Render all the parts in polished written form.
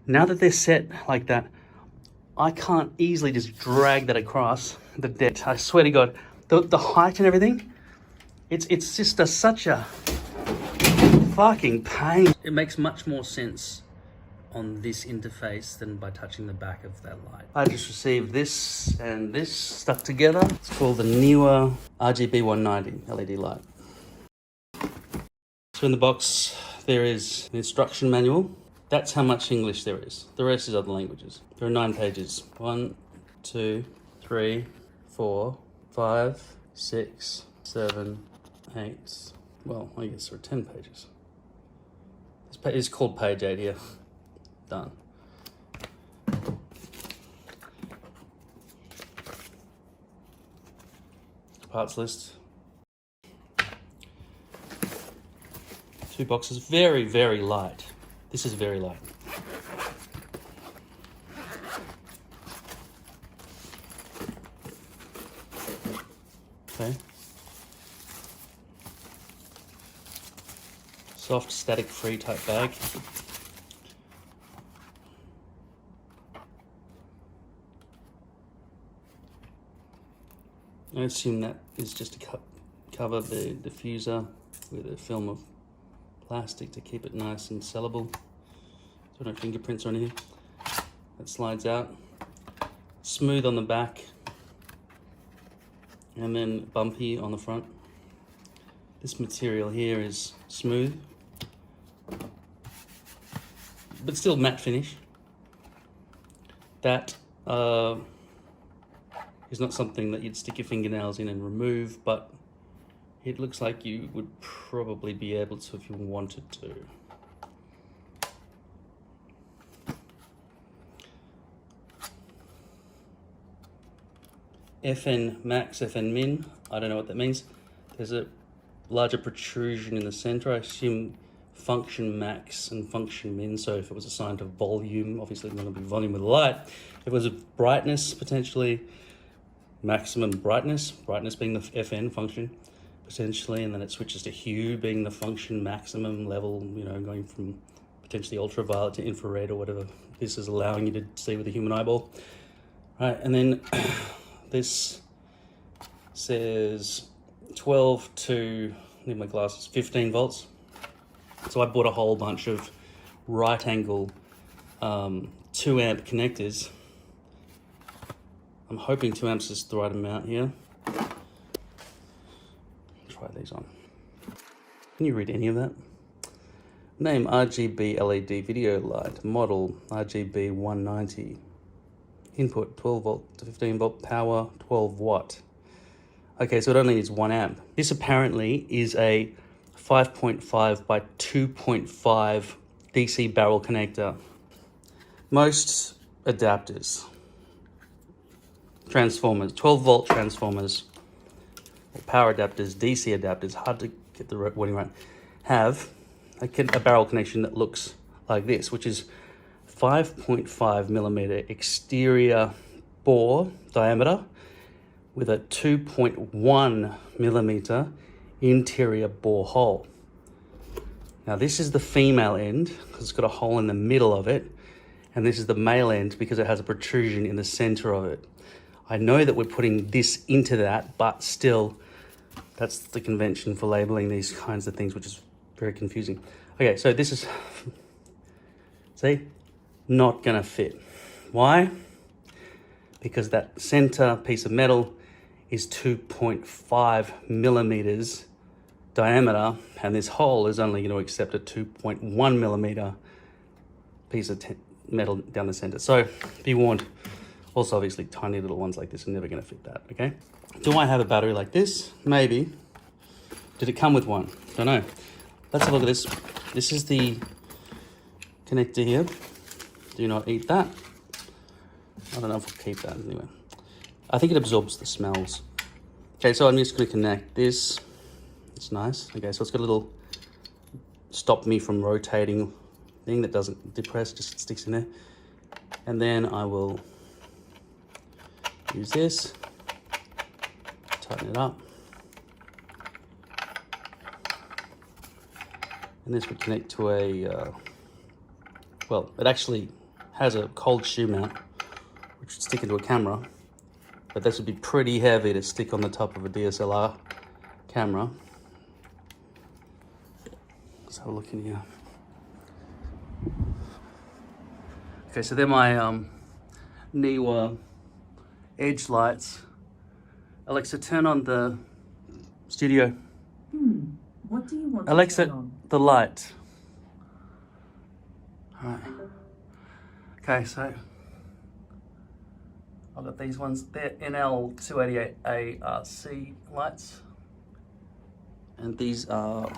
Now that they're set like that, I can't easily just drag that across the deck. I swear to God, the height and everything, it's just such a fucking pain. It makes much more sense on this interface than by touching the back of that light. I just received this and this stuck together. It's called the Neewer RGB 190 LED light. So in the box, there is an instruction manual. That's how much English there is. The rest is other languages. There are 9 pages. 1, 2, 3, 4, 5, 6, 7, 8. Well, I guess there are 10 pages. This page is called page 8 here. Done. Parts list. 2 boxes. Very, very light. This is very light. Okay. Soft, static-free type bag. I assume that is just to cover the diffuser with a film of plastic to keep it nice and sellable. So no fingerprints or anything. That slides out. Smooth on the back. And then bumpy on the front. This material here is smooth, but still matte finish. That is not something that you'd stick your fingernails in and remove, but it looks like you would probably be able to if you wanted to. FN max, FN min, I don't know what that means. There's a larger protrusion in the center. I assume function max and function min, so if it was assigned to volume, obviously it's going to be volume with light. If it was a brightness, potentially maximum brightness being the FN function, potentially, and then it switches to hue being the function maximum level, you know, going from potentially ultraviolet to infrared or whatever this is allowing you to see with the human eyeball. Right, and then this says 12 to, I need my glasses, 15 volts. So I bought a whole bunch of right angle 2 amp connectors. I'm hoping 2 amps is the right amount here. Try these on. Can you read any of that? Name RGB LED video light, model RGB 190. Input 12 volt to 15 volt, power 12 watt. Okay, so it only needs 1 amp. This apparently is a 5.5 by 2.5 DC barrel connector. Most adapters, transformers, 12 volt transformers, or power adapters, DC adapters, hard to get the wording right, have a barrel connection that looks like this, which is 5.5 millimeter exterior bore diameter with a 2.1 millimeter interior bore hole. Now this is the female end because it's got a hole in the middle of it, and this is the male end because it has a protrusion in the center of it. I know that we're putting this into that, but still, that's the convention for labeling these kinds of things, which is very confusing. Okay, so this is, see, not gonna fit. Why? Because that center piece of metal is 2.5 millimeters diameter, and this hole is only going to accept a 2.1 millimeter piece of metal down the center. So be warned. Also, obviously, tiny little ones like this are never going to fit that, okay? Do I have a battery like this? Maybe. Did it come with one? Don't know. Let's have a look at this. This is the connector here. Do not eat that. I don't know if I'll keep that anyway. I think it absorbs the smells. Okay, so I'm just going to connect this. It's nice. Okay, so it's got a little stop me from rotating thing that doesn't depress, just sticks in there. And then I will use this, tighten it up. And this would connect to a, well, it actually has a cold shoe mount, which would stick into a camera, but this would be pretty heavy to stick on the top of a DSLR camera. Let's have a look in here. Okay, so they're my Neewer edge lights. Alexa, turn on the studio. What do you want Alexa, to turn on? the light. All right. Okay, so I've got these ones. They're NL288A RC lights. And these are...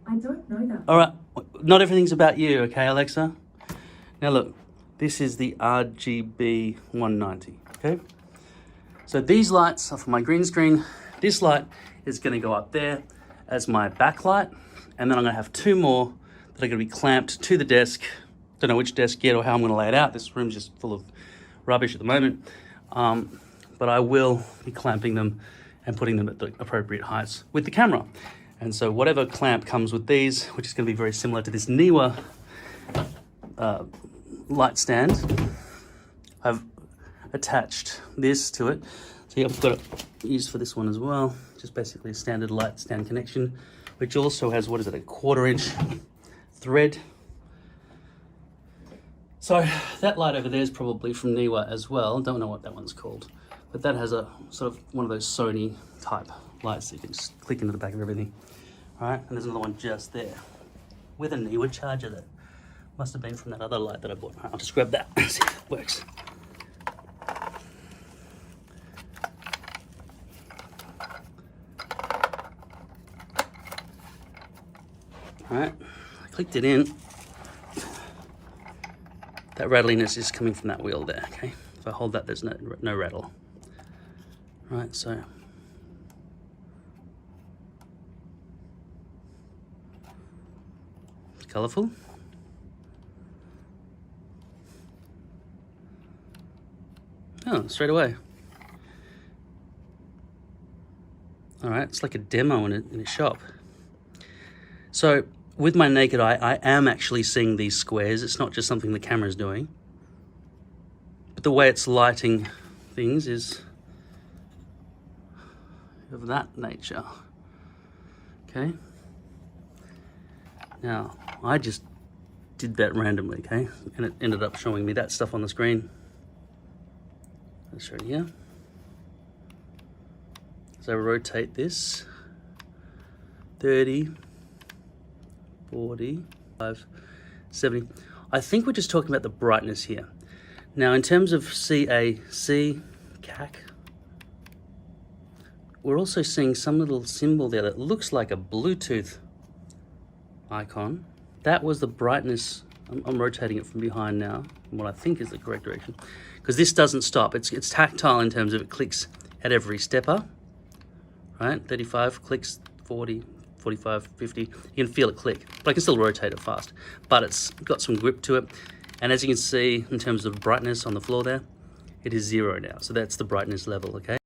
I don't know that. All right, not everything's about you, okay, Alexa? Now look, this is the RGB 190, okay? So these lights are for my green screen. This light is gonna go up there as my backlight, and then I'm gonna have two more that are gonna be clamped to the desk. Don't know which desk yet or how I'm gonna lay it out. This room's just full of rubbish at the moment. But I will be clamping them and putting them at the appropriate heights with the camera. And so whatever clamp comes with these, which is gonna be very similar to this Neewer light stand, I've attached this to it. So I've got it used for this one as well. Just basically a standard light stand connection, which also has, what is it, a 1/4 inch thread. So that light over there is probably from Neewer as well. Don't know what that one's called, but that has a sort of one of those Sony type lights that you can just click into the back of everything. All right, and there's another one just there with a Neewer charger that must have been from that other light that I bought. All right, I'll just grab that and see if it works. All right, I clicked it in. That rattliness is coming from that wheel there, okay? If I hold that, there's no rattle. All right, so. It's colourful. Oh, straight away. All right, it's like a demo in a shop. So with my naked eye, I am actually seeing these squares. It's not just something the camera's doing. But the way it's lighting things is of that nature. Okay. Now, I just did that randomly, okay? And it ended up showing me that stuff on the screen. Let's show it here. So rotate this. 30. 45, 70. I think we're just talking about the brightness here. Now, in terms of CAC, we're also seeing some little symbol there that looks like a Bluetooth icon. That was the brightness. I'm rotating it from behind now, in what I think is the correct direction, because this doesn't stop. It's tactile in terms of it clicks at every stepper, right? 35 clicks, 40, 45, 50, you can feel it click, but I can still rotate it fast. But it's got some grip to it. And as you can see, in terms of brightness on the floor there, it is 0 now. So that's the brightness level, okay?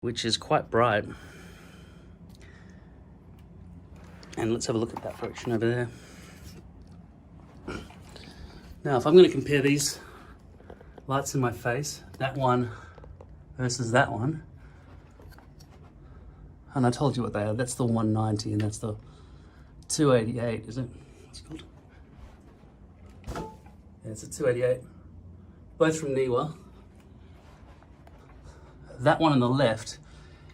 Which is quite bright. And let's have a look at that direction over there. Now, if I'm going to compare these lights in my face, that one versus that one, and I told you what they are, that's the 190 and that's the 288, is it? What's it called? Yeah, it's a 288. Both from Neewer. That one on the left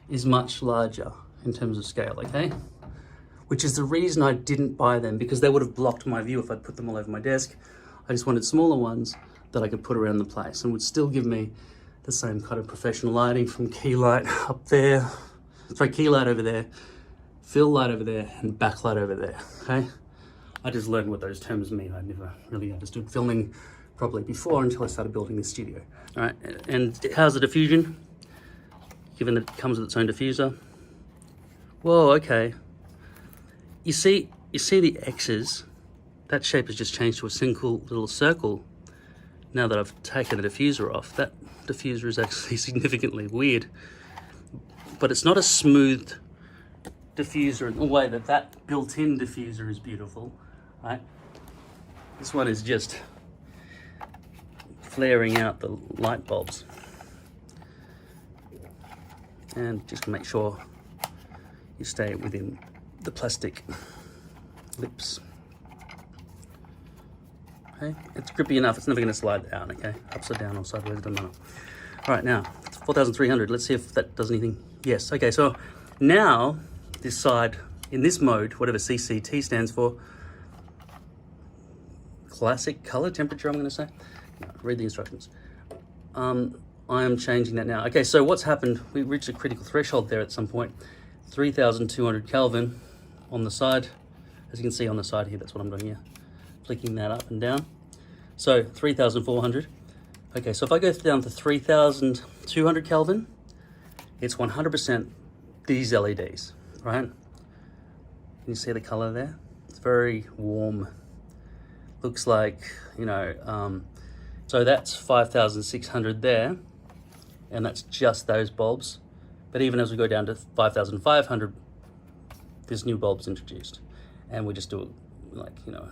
is much larger in terms of scale, okay? Which is the reason I didn't buy them, because they would have blocked my view if I'd put them all over my desk. I just wanted smaller ones that I could put around the place and would still give me the same kind of professional lighting from key light up there, sorry, key light over there, fill light over there, and backlight over there, okay? I just learned what those terms mean. I never really understood filming properly before until I started building this studio. All right, and how's the diffusion? Given that it comes with its own diffuser. Whoa, okay. You see the X's, that shape has just changed to a single little circle now that I've taken the diffuser off, that diffuser is actually significantly weird. But it's not a smooth diffuser in the way that that built-in diffuser is beautiful, right? This one is just flaring out the light bulbs. And just make sure you stay within the plastic lips. Okay, it's grippy enough, it's never going to slide out, okay? Upside down or sideways, it doesn't matter. All right, now, it's 4,300. Let's see if that does anything. Yes, okay, so now this side, in this mode, whatever CCT stands for, classic color temperature, I'm going to say. No, read the instructions. I am changing that now. Okay, so what's happened, we reached a critical threshold there at some point. 3,200 Kelvin on the side. As you can see on the side here, that's what I'm doing here. Flicking that up and down. So 3,400. Okay, so if I go down to 3,200 Kelvin, it's 100% these LEDs, right? Can you see the color there? It's very warm. Looks like, you know, so that's 5,600 there, and that's just those bulbs. But even as we go down to 5,500, this new bulb's introduced. And we just do like, you know,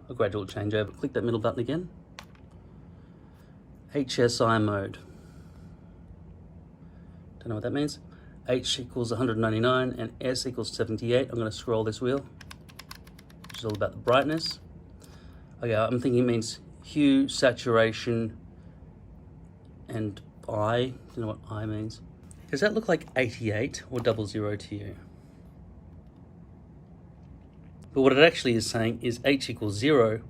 a gradual changeover. Click that middle button again. HSI mode. Don't know what that means. H equals 199 and S equals 78. I'm going to scroll this wheel, which is all about the brightness. Okay, I'm thinking it means hue, saturation, and I. Do you know what I means? Does that look like 88 or 00 to you? But what it actually is saying is H equals 0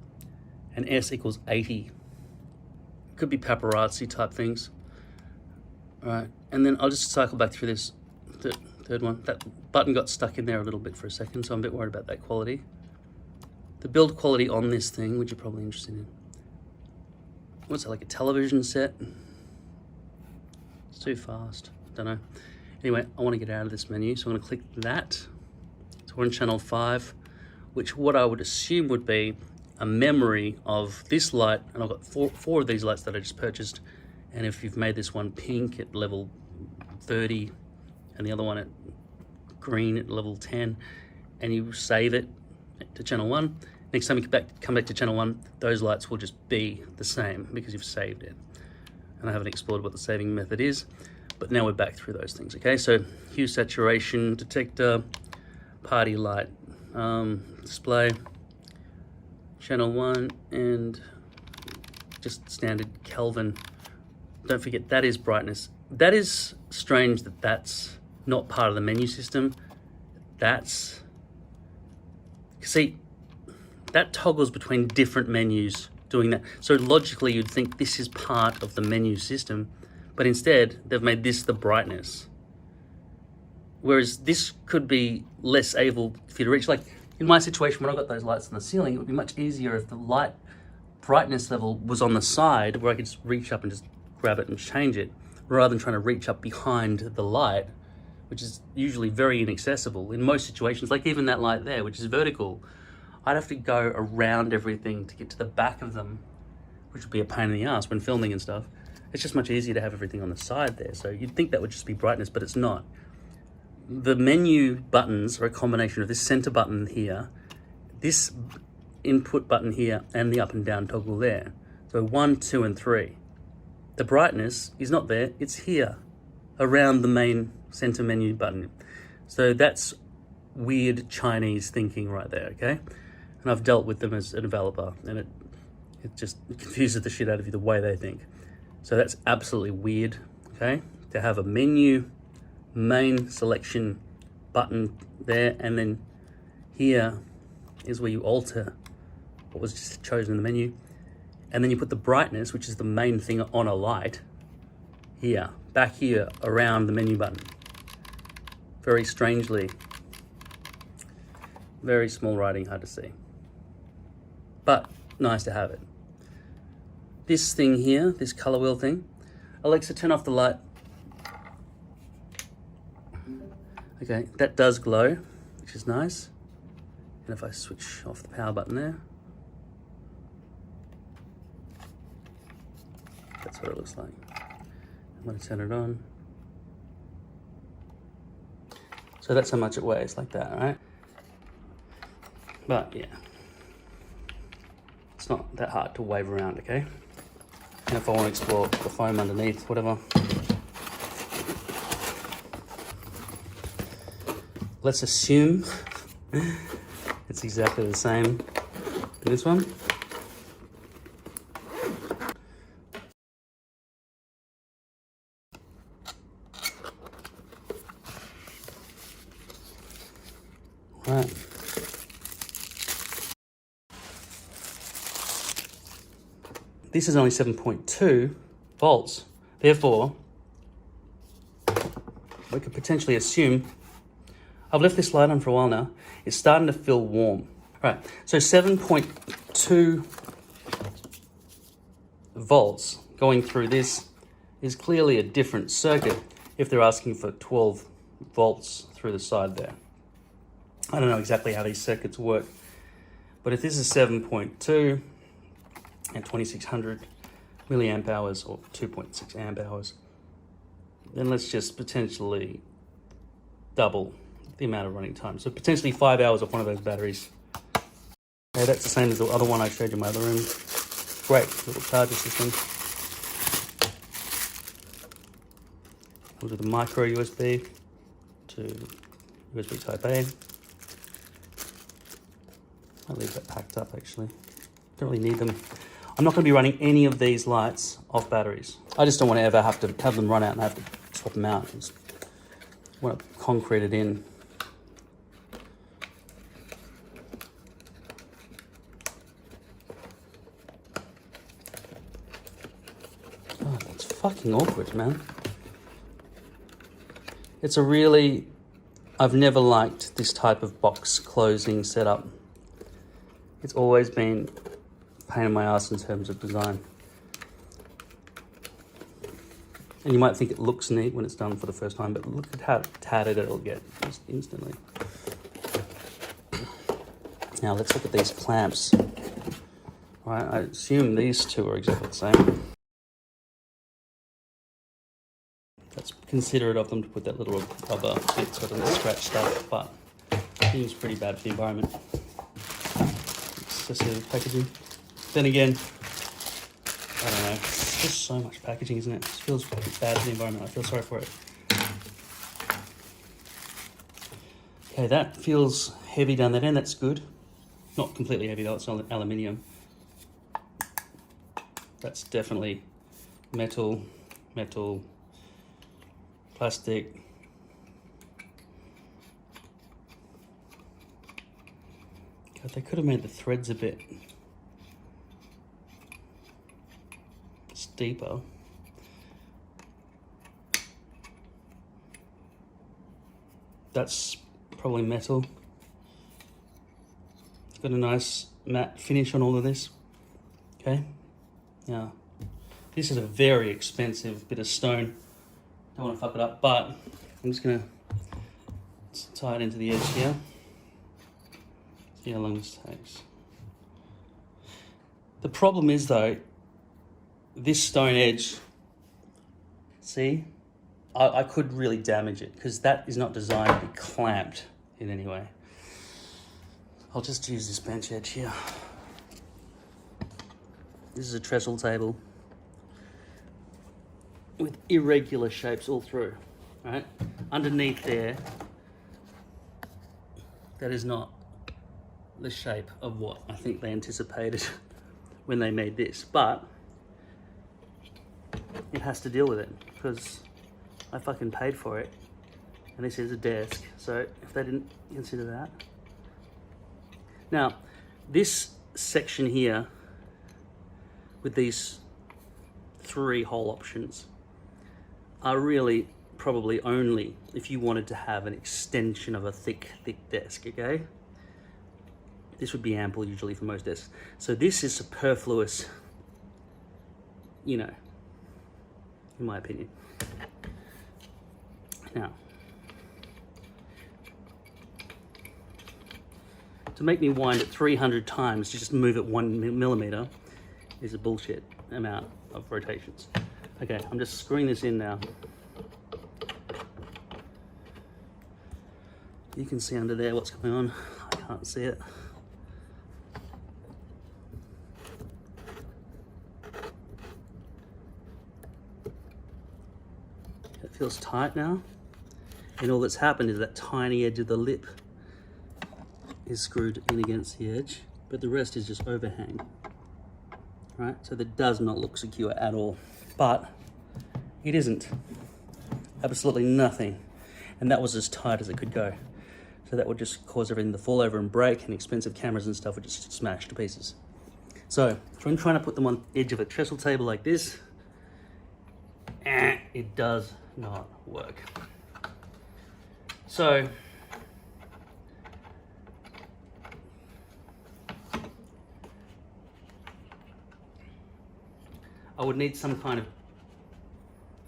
and S equals 80. Could be paparazzi type things. All right, and then I'll just cycle back through this third one. That button got stuck in there a little bit for a second, so I'm a bit worried about that quality. The build quality on this thing, which you're probably interested in. What's it, like a television set? It's too fast, don't know. Anyway, I want to get out of this menu, so I'm going to click that. So we're on channel 5, which what I would assume would be a memory of this light, and I've got four of these lights that I just purchased. And if you've made this one pink at level 30 and the other one at green at level 10, and you save it to channel 1, next time you come back to channel 1, those lights will just be the same because you've saved it. And I haven't explored what the saving method is, but now we're back through those things. Okay, so hue, saturation, detector, party light, display, channel 1, and just standard Kelvin. Don't forget, that is brightness. That is strange that that's not part of the menu system. That's, see, that toggles between different menus doing that. So logically you'd think this is part of the menu system, but instead they've made this the brightness. Whereas this could be less able for you to reach. Like in my situation, when I got those lights on the ceiling, it would be much easier if the light brightness level was on the side where I could just reach up and just grab it and change it, rather than trying to reach up behind the light, which is usually very inaccessible in most situations. Like even that light there, which is vertical, I'd have to go around everything to get to the back of them, which would be a pain in the ass when filming and stuff. It's just much easier to have everything on the side there. So you'd think that would just be brightness, but it's not. The menu buttons are a combination of this center button here, this input button here, and the up and down toggle there. So 1, 2, and 3. The brightness is not there, it's here, around the main center menu button. So that's weird Chinese thinking right there, okay? And I've dealt with them as a developer, and it just confuses the shit out of you the way they think. So that's absolutely weird, okay? To have a menu, main selection button there, and then here is where you alter what was just chosen in the menu. And then you put the brightness, which is the main thing on a light, here, back here, around the menu button. Very strangely, very small writing, hard to see. But nice to have it. This thing here, this color wheel thing, Alexa, turn off the light. Okay, that does glow, which is nice. And if I switch off the power button there, That's what it looks like. I'm going to turn it on. So that's how much it weighs, like that, right? But yeah, it's not that hard to wave around, okay? And if I want to explore the foam underneath, whatever. Let's assume it's exactly the same in this one. Right. This is only 7.2 volts. Therefore, we could potentially assume, I've left this light on for a while now, it's starting to feel warm. Right, so 7.2 volts going through this is clearly a different circuit if they're asking for 12 volts through the side there. I don't know exactly how these circuits work, but if this is 7.2 and 2600 milliamp hours or 2.6 amp hours, then let's just potentially double the amount of running time. So potentially 5 hours off one of those batteries. Okay, that's the same as the other one I showed you in my other room. Great little charger system. Comes with a micro USB to USB type A. I'll leave that packed up actually. Don't really need them. I'm not going to be running any of these lights off batteries. I just don't want to ever have to have them run out and have to swap them out. I just want to concrete it in. Oh, that's fucking awkward, man. It's a really... I've never liked this type of box closing setup. It's always been a pain in my ass in terms of design. And you might think it looks neat when it's done for the first time, but look at how tattered it'll get just instantly. Now let's look at these clamps. All right, I assume these two are exactly the same. That's considerate of them to put that little rubber bit so it doesn't scratch stuff, but it seems pretty bad for the environment. Excessive packaging. Then again, I don't know. It's just so much packaging, isn't it? It feels bad for the environment. I feel sorry for it. Okay, that feels heavy down that end. That's good. Not completely heavy though. It's aluminium. That's definitely metal, plastic. God, they could have made the threads a bit steeper. That's probably metal. It's got a nice matte finish on all of this. Okay, now this is a very expensive bit of stone. Don't want to fuck it up, but I'm just gonna tie it into the edge here. See how long this takes. The problem is though, this stone edge, see, I could really damage it because that is not designed to be clamped in any way. I'll just use this bench edge here. This is a trestle table with irregular shapes all through, right? Underneath there, that is not the shape of what I think they anticipated when they made this, but it has to deal with it because I fucking paid for it and this is a desk, so if they didn't consider that. Now, this section here with these 3 hole options are really probably only if you wanted to have an extension of a thick desk, okay? This would be ample usually for most desks. So this is superfluous, you know, in my opinion. Now, to make me wind it 300 times to just move it 1 millimeter is a bullshit amount of rotations. Okay, I'm just screwing this in now. You can see under there what's going on. I can't see it. It feels tight now. And all that's happened is that tiny edge of the lip is screwed in against the edge, but the rest is just overhang. Right, so that does not look secure at all, but it isn't. Absolutely nothing. And that was as tight as it could go. So that would just cause everything to fall over and break, and expensive cameras and stuff would just smash to pieces. So when trying to put them on the edge of a trestle table like this, it does not work. So I would need some kind of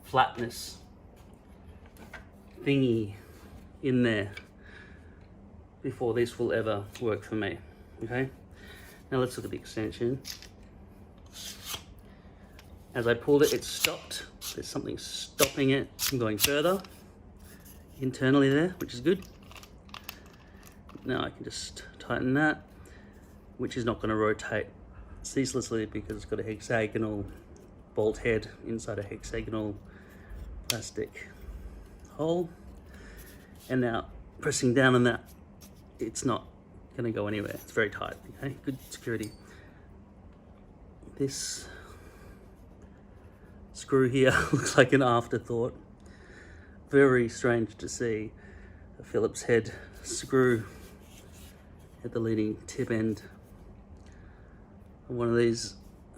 flatness thingy in there before this will ever work for me. Okay, now let's look at the extension. As I pulled it, it stopped. There's something stopping it from going further internally there, which is good. Now I can just tighten that, which is not going to rotate ceaselessly because it's got a hexagonal bolt head inside a hexagonal plastic hole. And now pressing down on that, it's not going to go anywhere. It's very tight. Okay, good security. This screw here looks like an afterthought. Very strange to see a Phillips head screw at the leading tip end of one of these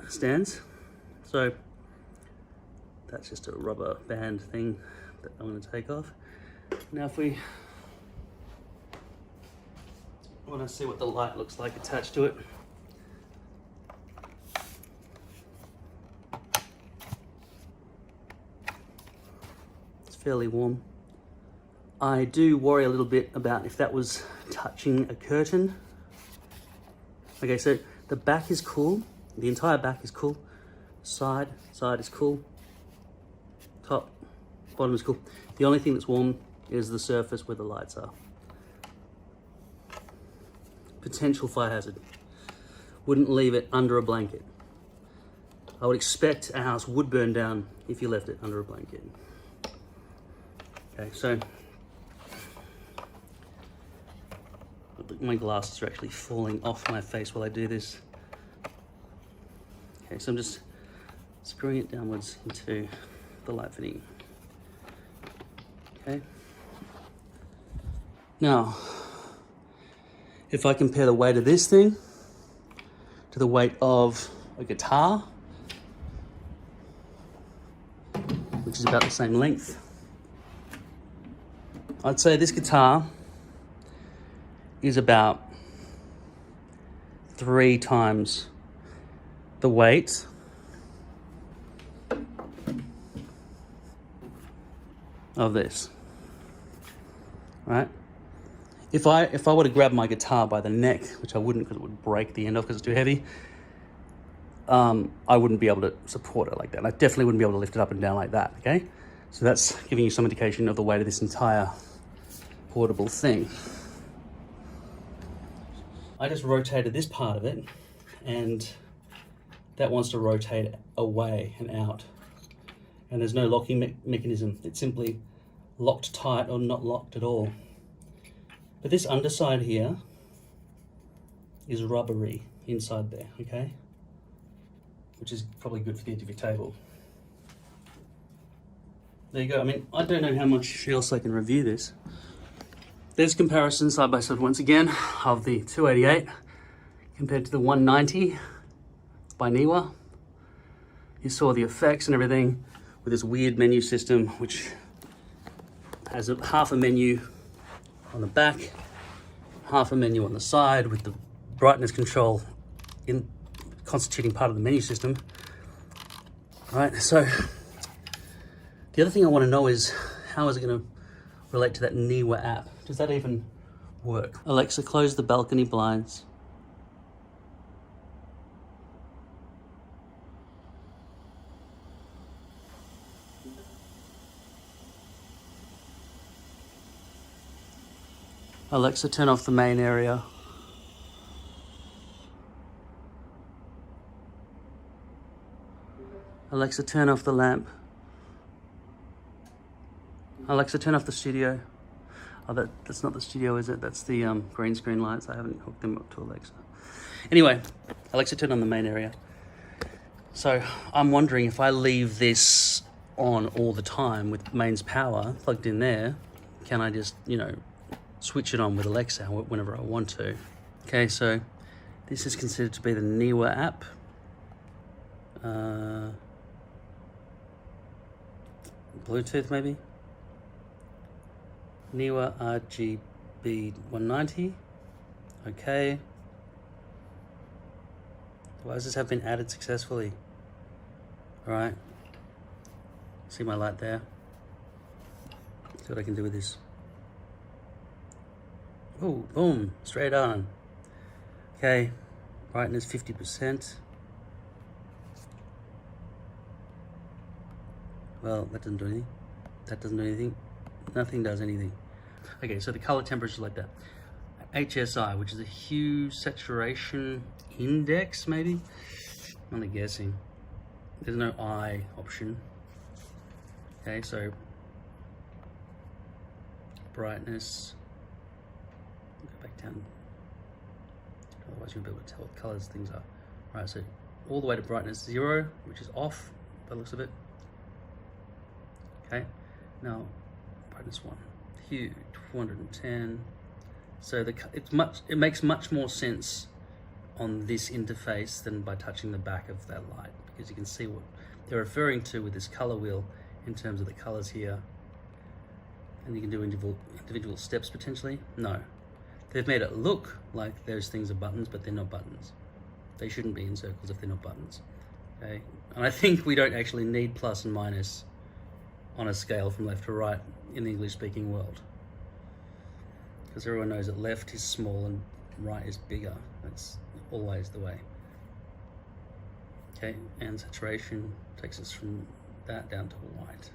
stands. So that's just a rubber band thing that I'm going to take off. Now if we want to see what the light looks like attached to it, it's fairly warm. I do worry a little bit about if that was touching a curtain. Okay, so the back is cool. The entire back is cool. Side is cool. Top, bottom is cool. The only thing that's warm is the surface where the lights are. Potential fire hazard. Wouldn't leave it under a blanket. I would expect a house would burn down if you left it under a blanket. Okay, so my glasses are actually falling off my face while I do this. Okay, so I'm just screwing it downwards into the light fitting. Okay. Now, if I compare the weight of this thing to the weight of a guitar, which is about the same length, I'd say this guitar is about 3 times the weight of this, right? If I were to grab my guitar by the neck, which I wouldn't because it would break the end off because it's too heavy, I wouldn't be able to support it like that. I definitely wouldn't be able to lift it up and down like that, okay? So that's giving you some indication of the weight of this entire portable thing. I just rotated this part of it, and that wants to rotate away and out. And there's no locking mechanism. It's simply locked tight or not locked at all. But this underside here is rubbery inside there, okay? Which is probably good for the edge of your table. There you go. I mean, I don't know how much else I can review this. There's comparison side by side once again of the 288 compared to the 190 by Neewer. You saw the effects and everything with this weird menu system, which has half a menu on the back, half a menu on the side with the brightness control in constituting part of the menu system. All right, so the other thing I want to know is how is it going to relate to that Neewer app? Does that even work? Alexa, close the balcony blinds. Alexa, turn off the main area. Alexa, turn off the lamp. Alexa, turn off the studio. Oh, that's not the studio, is it? That's the green screen lights. I haven't hooked them up to Alexa. Anyway, Alexa, turn on the main area. So I'm wondering if I leave this on all the time with mains power plugged in there, can I just, you know, switch it on with Alexa whenever I want to? Okay, so this is considered to be the Neewer app. Bluetooth maybe? Neewer RGB 190. Okay. Why does this have been added successfully? All right. See my light there? See what I can do with this. Oh, boom, straight on. Okay, brightness 50%. Well, that doesn't do anything. That doesn't do anything. Nothing does anything. Okay, so the color temperature is like that. HSI, which is a hue saturation index, maybe? I'm only guessing. There's no I option. Okay, so brightness. Go back down. Otherwise you'll be able to tell what colors things are. Right, so all the way to brightness 0, which is off by the looks of it. Okay, now brightness 1, hue 210. So it makes much more sense on this interface than by touching the back of that light, because you can see what they're referring to with this color wheel in terms of the colors here. And you can do individual steps potentially. No, they've made it look like those things are buttons, but they're not buttons. They shouldn't be in circles if they're not buttons. Okay, and I think we don't actually need plus and minus on a scale from left to right in the English speaking world, because everyone knows that left is small and right is bigger. That's always the way. Okay, and saturation takes us from that down to white.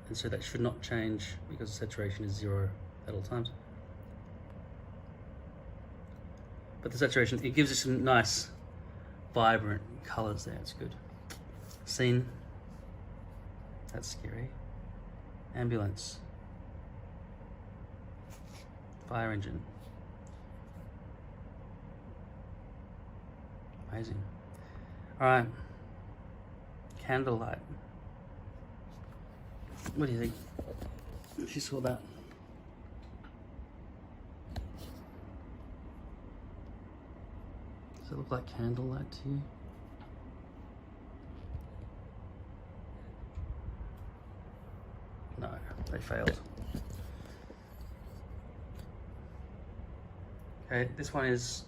And so that should not change because saturation is 0 at all times. But the saturation, it gives us some nice, vibrant colors there. It's good. Scene. That's scary. Ambulance. Fire engine. Amazing. All right. Candlelight. What do you think? If you saw that. Does it look like candlelight to you? No, they failed. Okay, this one is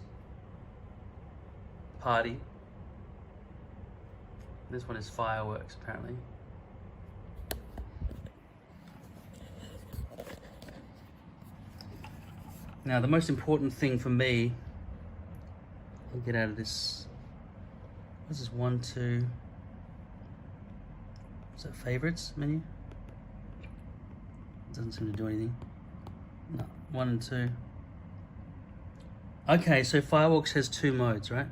party. This one is fireworks, apparently. Now, the most important thing for me, I'll get out of this. This is 1, 2. Is that favorites menu? Doesn't seem to do anything. No, 1 and 2. Okay, so fireworks has 2 modes, right?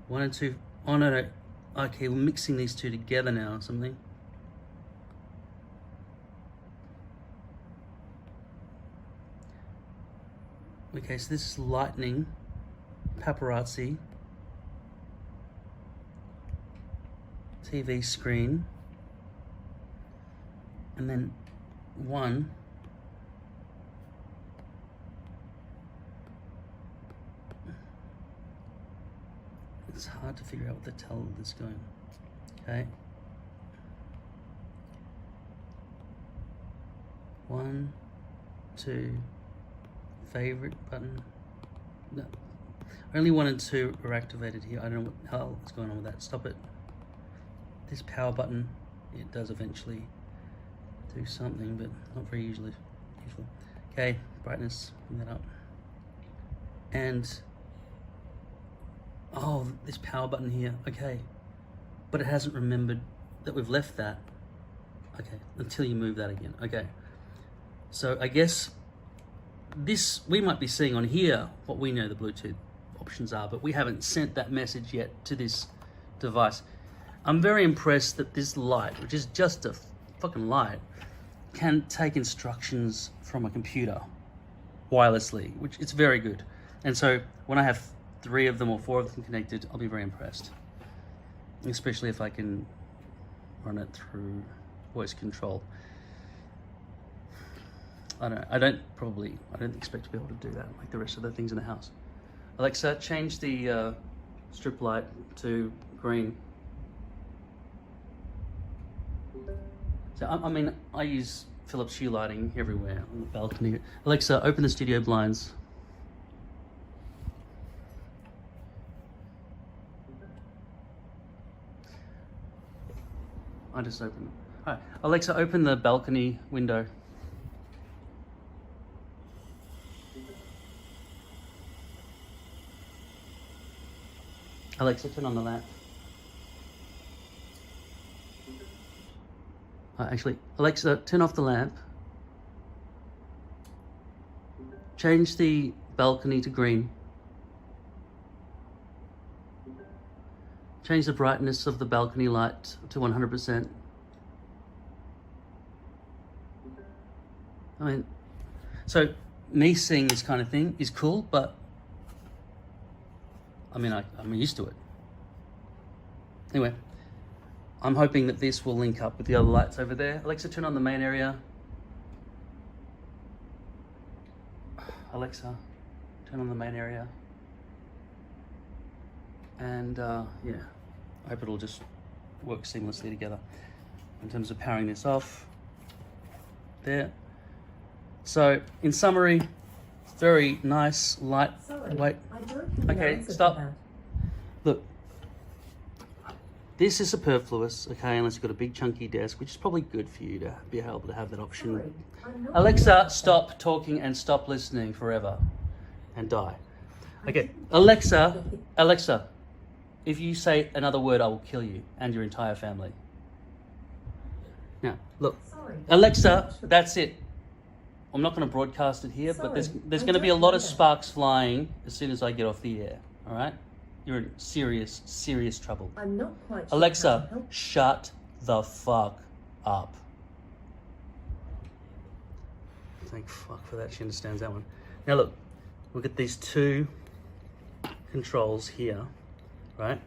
1 and 2. Oh no, no. Okay, we're mixing these two together now or something. Okay, so this is lightning, paparazzi, TV screen, and then 1. It's hard to figure out what the hell is going. Okay. 1, 2. Favorite button. No. Only 1 and 2 are activated here. I don't know what the hell is going on with that. Stop it. This power button, it does eventually do something, but not very usually. Okay, brightness, bring that up. And oh, this power button here. Okay, but it hasn't remembered that we've left that. Okay, until you move that again. Okay, so I guess this, we might be seeing on here what we know the Bluetooth options are, but we haven't sent that message yet to this device. I'm very impressed that this light, which is just a fucking light, can take instructions from a computer wirelessly, which it's very good. And so when I have 3 of them or 4 of them connected, I'll be very impressed. Especially if I can run it through voice control. I don't expect to be able to do that like the rest of the things in the house. Alexa, change the strip light to green. So I mean, I use Philips Hue lighting everywhere on the balcony. Alexa, open the studio blinds. I just opened it. All right, Alexa, open the balcony window. Alexa, turn on the lamp. Actually, Alexa, turn off the lamp. Change the balcony to green. Change the brightness of the balcony light to 100%. I mean, so me seeing this kind of thing is cool, but I mean, I'm used to it. Anyway, I'm hoping that this will link up with the other lights over there. Alexa, turn on the main area. Alexa, turn on the main area. And yeah, I hope it'll just work seamlessly together. In terms of powering this off, there. So, in summary, very nice, lightweight. Okay, stop. Look, this is superfluous, okay, unless you've got a big chunky desk, which is probably good for you to be able to have that option. Alexa, stop talking and stop listening forever and die. Okay, Alexa, if you say another word, I will kill you and your entire family. Now, look, Alexa, that's it. I'm not going to broadcast it here, but there's going to be a lot of sparks flying as soon as I get off the air, all right? You're in serious, serious trouble. I'm not quite sure. Alexa, shut the fuck up. Thank fuck for that, she understands that one. Now look at these 2 controls here, right?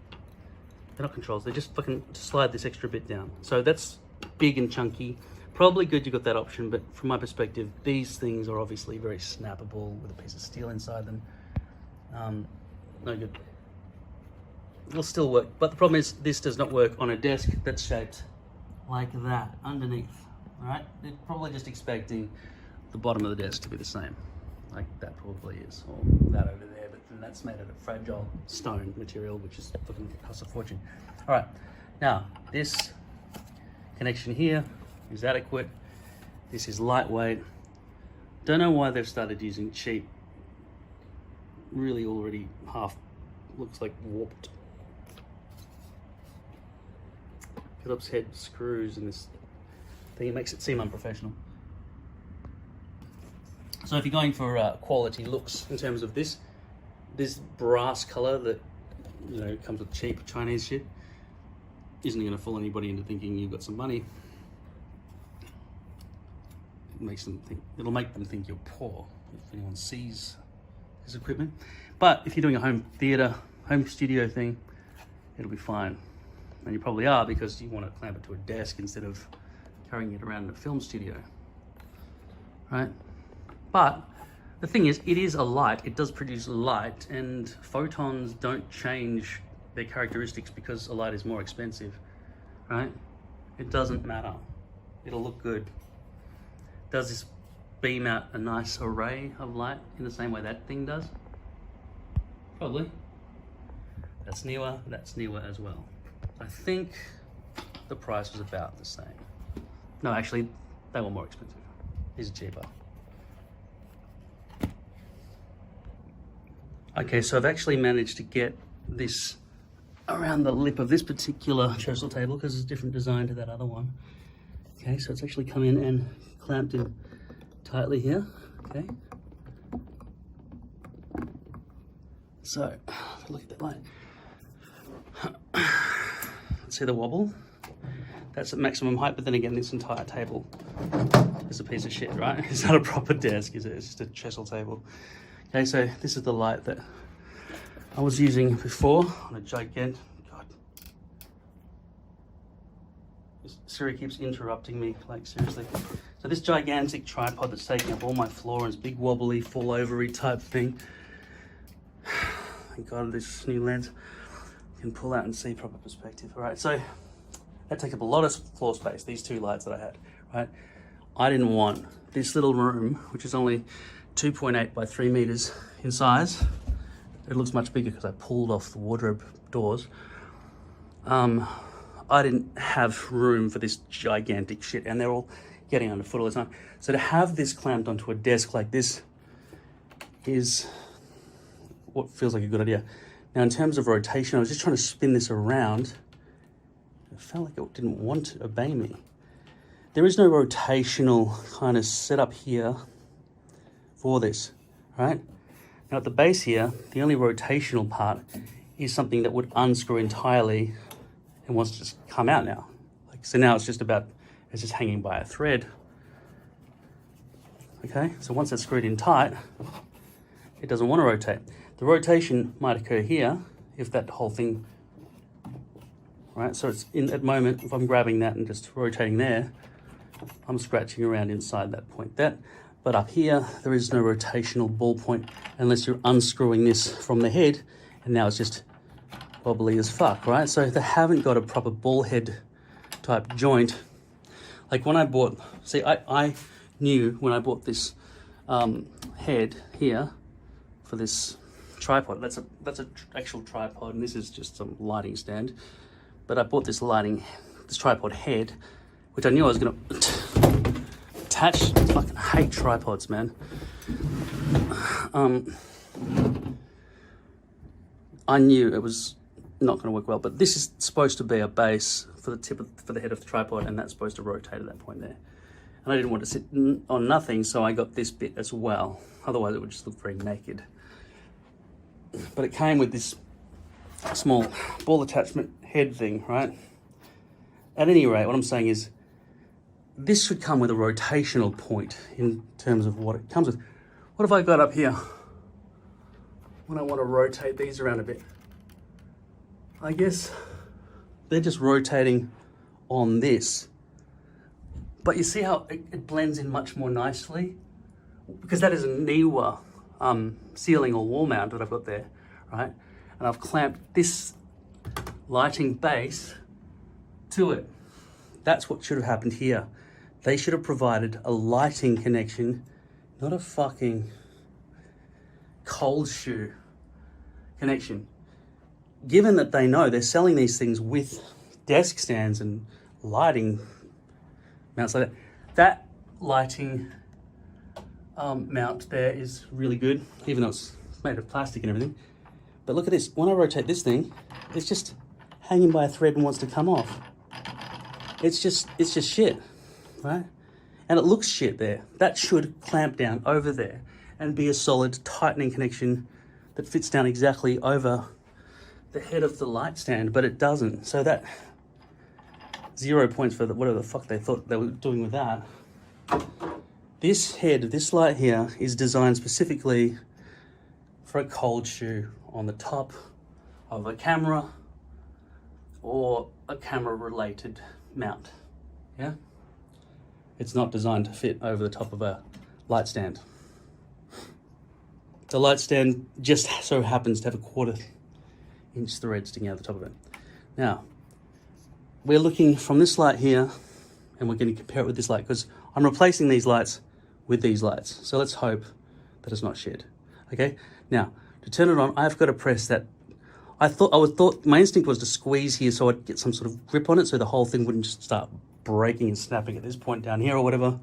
They're not controls, they just fucking slide this extra bit down. So that's big and chunky. Probably good you got that option, but from my perspective, these things are obviously very snappable with a piece of steel inside them. No good. It'll still work, but the problem is this does not work on a desk that's shaped like that underneath, all right? They're probably just expecting the bottom of the desk to be the same, like that probably is, or that over there, but then that's made out of fragile stone material, which is fucking costs a fortune. All right, now this connection here is adequate. This is lightweight. Don't know why they've started using cheap, really already half looks like warped Phillips head screws in this thing. It makes it seem unprofessional. So if you're going for quality looks in terms of this brass color that, you know, comes with cheap Chinese shit, isn't going to fool anybody into thinking you've got some money. It'll make them think you're poor if anyone sees this equipment. But if you're doing a home theater, home studio thing, it'll be fine. And you probably are, because you want to clamp it to a desk instead of carrying it around in a film studio, right? But the thing is, it is a light. It does produce light, and photons don't change their characteristics because a light is more expensive, right? It doesn't matter. It'll look good. Does this beam out a nice array of light in the same way that thing does? Probably. That's Neewer as well. I think the price was about the same. No, actually, they were more expensive. These are cheaper. Okay, so I've actually managed to get this around the lip of this particular trestle table because it's a different design to that other one. Okay, so it's actually come in and clamped in tightly here, okay? So, look at that light. See the wobble? That's at maximum height, but then again, this entire table is a piece of shit, right? It's not a proper desk, is it? It's just a trestle table. Okay, so this is the light that I was using before on a gigantic, God. Siri keeps interrupting me, like seriously. So this gigantic tripod that's taking up all my floor and it's big wobbly, fall overy type thing. Thank God this new lens can pull out and see proper perspective. All right, so that takes up a lot of floor space, these two lights that I had, right? I didn't want this little room, which is only 2.8 by 3 meters in size. It looks much bigger because I pulled off the wardrobe doors. I didn't have room for this gigantic shit, and they're all getting underfoot all the time. So to have this clamped onto a desk like this is what feels like a good idea. Now, in terms of rotation, I was just trying to spin this around. It felt like it didn't want to obey me. There is no rotational kind of setup here for this, right? Now at the base here, the only rotational part is something that would unscrew entirely and wants to just come out now. Like, so now it's just hanging by a thread. Okay, so once it's screwed in tight, it doesn't want to rotate. The rotation might occur here if that whole thing, right? So it's in at the moment, if I'm grabbing that and just rotating there, I'm scratching around inside that point. But up here, there is no rotational ball point unless you're unscrewing this from the head, and now it's just wobbly as fuck, right? So they haven't got a proper ball head type joint. Like when I bought, see, I knew when I bought this head here for this tripod, that's a actual tripod, and this is just some lighting stand. But I bought this tripod head, which I knew I was gonna attach. I fucking hate tripods, man. I knew it was not going to work well, but this is supposed to be a base for the head of the tripod, and that's supposed to rotate at that point there. And I didn't want to sit on nothing, so I got this bit as well. Otherwise, it would just look very naked. But it came with this small ball attachment head thing, right? At any rate, what I'm saying is this should come with a rotational point in terms of what it comes with. What have I got up here when I want to rotate these around a bit? I guess they're just rotating on this. But you see how it blends in much more nicely? Because that is a Neewer ceiling or wall mount that I've got there, right? And I've clamped this lighting base to it. That's what should have happened here. They should have provided a lighting connection, not a fucking cold shoe connection. Given that they know they're selling these things with desk stands and lighting mounts like that, that lighting mount there is really good, even though it's made of plastic and everything. But look at this, when I rotate this thing, it's just hanging by a thread and wants to come off. It's just shit, right? And it looks shit there. That should clamp down over there and be a solid tightening connection that fits down exactly over the head of the light stand, but it doesn't. So that 0 points for whatever the fuck they thought they were doing with that. This head, this light here, is designed specifically for a cold shoe on the top of a camera or a camera related mount, yeah? It's not designed to fit over the top of a light stand. The light stand just so happens to have a 1/4-inch thread sticking out the top of it. Now, we're looking from this light here, and we're going to compare it with this light, because I'm replacing these lights with these lights. So let's hope that it's not shit. Okay? Now, to turn it on, I've got to press that. My instinct was to squeeze here so I'd get some sort of grip on it so the whole thing wouldn't just start breaking and snapping at this point down here or whatever.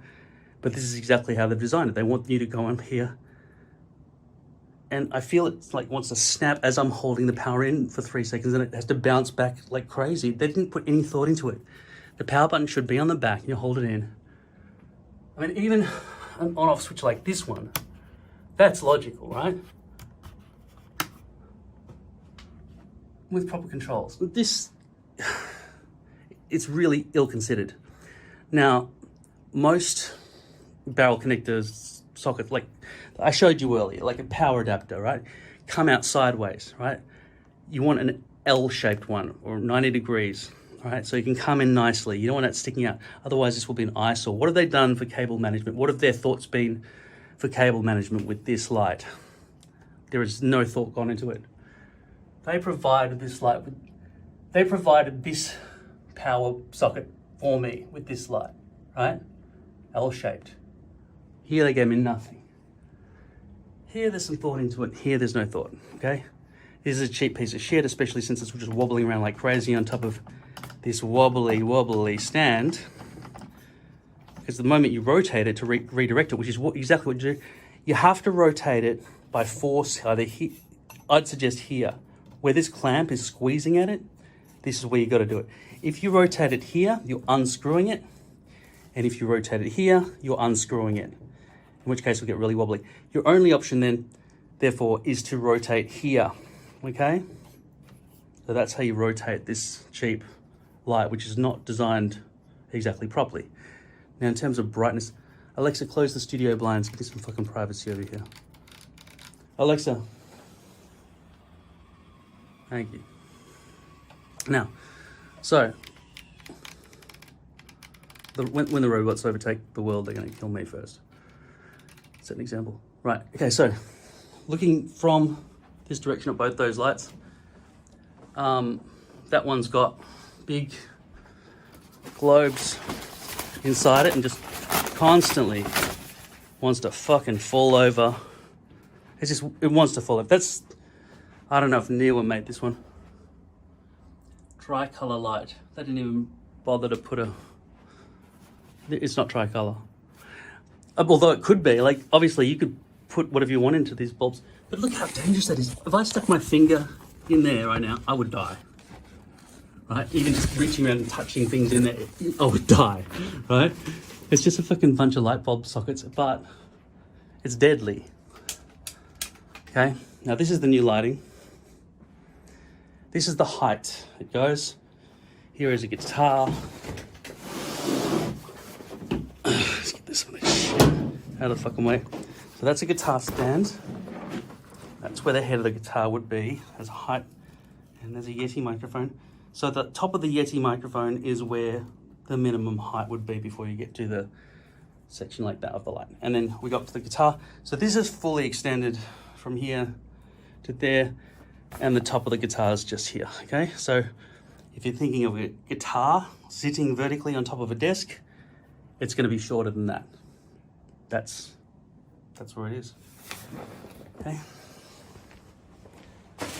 But this is exactly how they've designed it. They want you to go up here. And I feel it's like wants to snap as I'm holding the power in for 3 seconds, and it has to bounce back like crazy. They didn't put any thought into it. The power button should be on the back and you hold it in. I mean, even an on-off switch like this one, that's logical, right? with proper controls. This, it's really ill-considered. Now, most barrel connectors, sockets, like I showed you earlier, like a power adapter, right? Come out sideways, right? You want an L-shaped one or 90 degrees, right? So you can come in nicely. You don't want that sticking out. Otherwise, this will be an eyesore. What have they done for cable management? What have their thoughts been for cable management with this light? There is no thought gone into it. They provided this light with, they provided this power socket for me with this light, right? L-shaped. Here they gave me nothing. Here there's some thought into it. Here there's no thought, okay? This is a cheap piece of shit, especially since it's just wobbling around like crazy on top of this wobbly stand. Because the moment you rotate it to redirect it, which is exactly what you do, you have to rotate it by force. Either here, I'd suggest here, where this clamp is squeezing at it, this is where you got to do it. If you rotate it here, you're unscrewing it. And if you rotate it here, you're unscrewing it. In which case it'll get really wobbly. Your only option then, therefore, is to rotate here, okay? So that's how you rotate this cheap light, which is not designed exactly properly. Now, in terms of brightness, Alexa, close the studio blinds. Give me some fucking privacy over here. Alexa. Thank you. Now, so, when the robots overtake the world, they're going to kill me first. Set an example. Right, okay, so, looking from this direction at both those lights, that one's got big globes inside it and just constantly wants to fucking fall over. It wants to fall over. That's, I don't know if Neewer made this one. Tricolor light. They didn't even bother to put it's not tricolor. Although it could be, like, obviously you could put whatever you want into these bulbs, but look how dangerous that is. If I stuck my finger in there right now, I would die. Right? Even just reaching around and touching things in there, I would die, right? It's just a fucking bunch of light bulb sockets, but it's deadly. Okay, now this is the new lighting. This is the height it goes. Here is a guitar. Let's get this one shit out of the fucking way. So that's a guitar stand. That's where the head of the guitar would be. There's a height, and there's a Yeti microphone. So the top of the Yeti microphone is where the minimum height would be before you get to the section like that of the light. And then we got to the guitar. So this is fully extended from here to there, and the top of the guitar is just here, okay? So if you're thinking of a guitar sitting vertically on top of a desk, it's gonna be shorter than that. That's where it is, okay?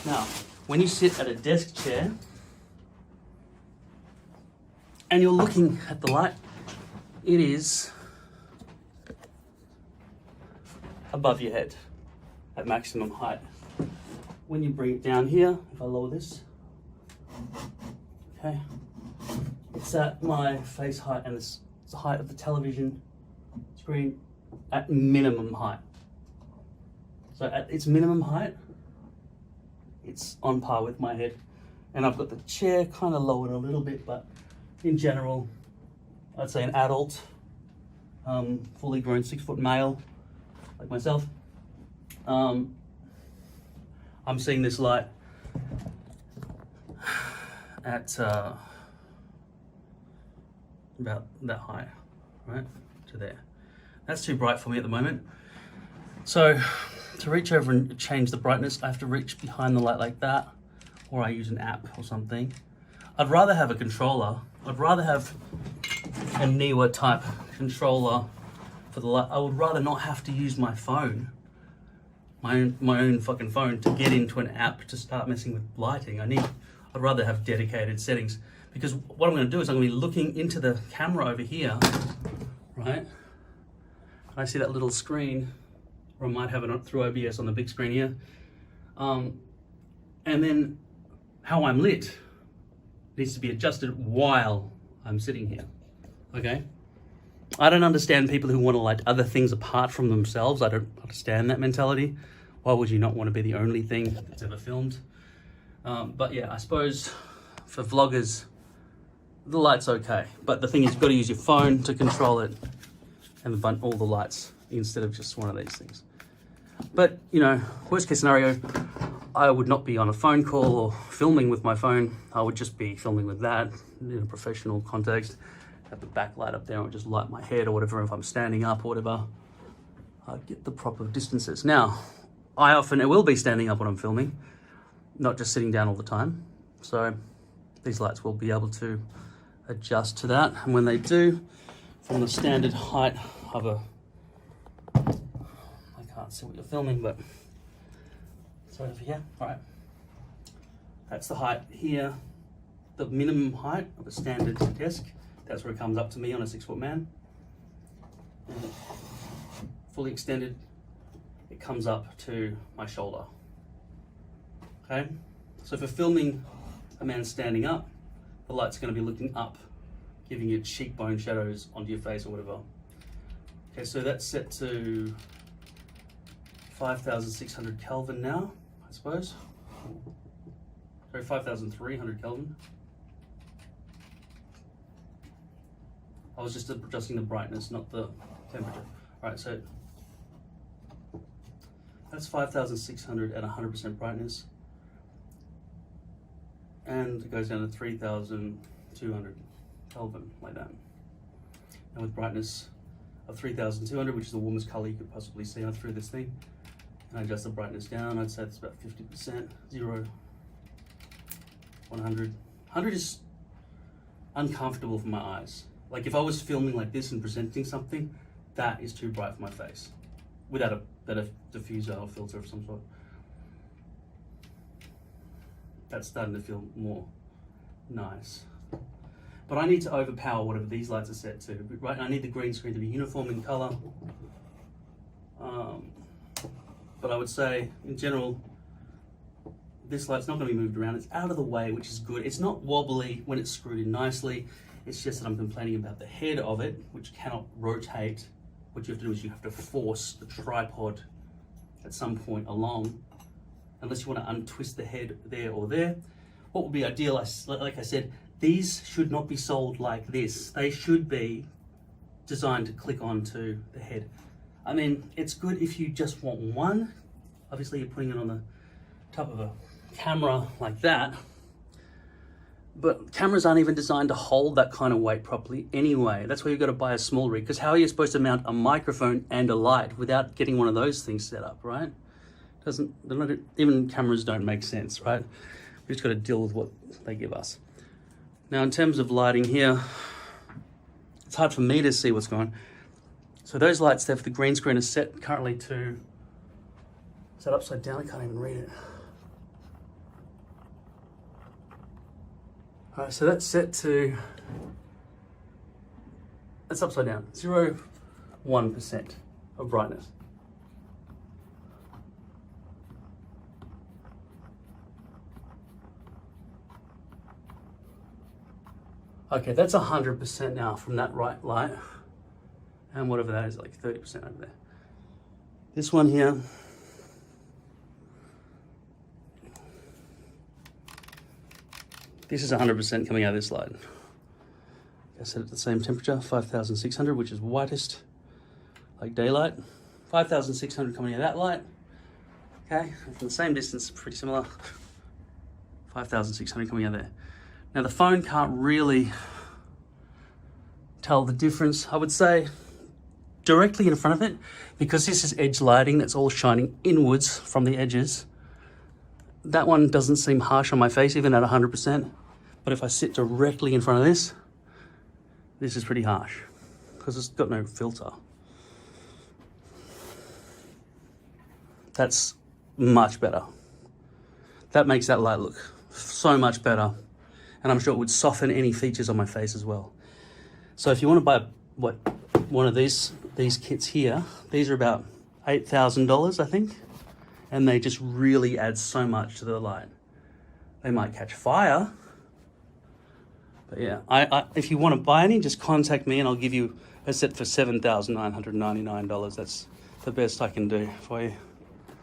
Now, when you sit at a desk chair, and you're looking at the light, it is above your head at maximum height. When you bring it down here, if I lower this, okay, it's at my face height, and it's the height of the television screen at minimum height. So at its minimum height, it's on par with my head. And I've got the chair kind of lowered a little bit, but in general, I'd say an adult, fully grown 6-foot male, like myself, I'm seeing this light at about that high, right, to there. That's too bright for me at the moment. So to reach over and change the brightness, I have to reach behind the light like that, or I use an app or something. I'd rather have a controller. I'd rather have a Neewer type controller for the light. I would rather not have to use my phone, my own fucking phone, to get into an app to start messing with lighting. I'd rather have dedicated settings, because what I'm going to do is I'm going to be looking into the camera over here, right? I see that little screen, or I might have it through OBS on the big screen here. And then how I'm lit needs to be adjusted while I'm sitting here, okay? I don't understand people who want to light other things apart from themselves. I don't understand that mentality. Why would you not want to be the only thing that's ever filmed? But yeah, I suppose for vloggers, the light's okay. But the thing is, you've got to use your phone to control it and all the lights instead of just one of these things. But, you know, worst case scenario, I would not be on a phone call or filming with my phone. I would just be filming with that in a professional context. Have the backlight up there and just light my head or whatever. If I'm standing up or whatever, I'd get the proper distances. Now, I often will be standing up when I'm filming, not just sitting down all the time. So these lights will be able to adjust to that. And when they do, from the standard height of a, I can't see what you're filming, but so over here, all right. That's the height here, the minimum height of a standard desk. That's where it comes up to me on a 6-foot man. And fully extended, it comes up to my shoulder. Okay, so for filming a man standing up, the light's going to be looking up, giving you cheekbone shadows onto your face or whatever. Okay, so that's set to 5,600 Kelvin now, I suppose. Sorry, 5,300 Kelvin. I was just adjusting the brightness, not the temperature. All right, so that's 5,600 at 100% brightness. And it goes down to 3,200 Kelvin, like that. And with brightness of 3,200, which is the warmest color you could possibly see through this thing, and I adjust the brightness down, I'd say it's about 50%, 0, 100. 100 is uncomfortable for my eyes. Like if I was filming like this and presenting something, that is too bright for my face without a better diffuser or filter of some sort. That's starting to feel more nice. But I need to overpower whatever these lights are set to, right? I need the green screen to be uniform in color. But I would say, in general, this light's not going to be moved around. It's out of the way, which is good. It's not wobbly when it's screwed in nicely. It's just that I'm complaining about the head of it, which cannot rotate. What you have to do is you have to force the tripod at some point along, unless you want to untwist the head there or there. What would be ideal, like I said, these should not be sold like this. They should be designed to click onto the head. I mean, it's good if you just want one. Obviously, you're putting it on the top of a camera like that. But cameras aren't even designed to hold that kind of weight properly anyway. That's why you've got to buy a small rig, because how are you supposed to mount a microphone and a light without getting one of those things set up, right? Even cameras don't make sense, right? We've just got to deal with what they give us. Now, in terms of lighting here, it's hard for me to see what's going on. So those lights there for the green screen is set currently to, is that upside down? I can't even read it. All right, so that's set to, that's upside down, 0.1% of brightness. Okay, that's 100% now from that right light. And whatever that is, like 30% over there. This one here, this is 100% coming out of this light. I set it at the same temperature, 5,600, which is whitest, like daylight. 5,600 coming out of that light. Okay, from the same distance, pretty similar. 5,600 coming out of there. Now the phone can't really tell the difference. I would say directly in front of it, because this is edge lighting that's all shining inwards from the edges. That one doesn't seem harsh on my face, even at 100%. But if I sit directly in front of this, this is pretty harsh because it's got no filter. That's much better. That makes that light look so much better. And I'm sure it would soften any features on my face as well. So if you want to buy one of these kits here, these are about $8,000, I think. And they just really add so much to the light. They might catch fire. But yeah, if you want to buy any, just contact me and I'll give you a set for $7,999. That's the best I can do for you.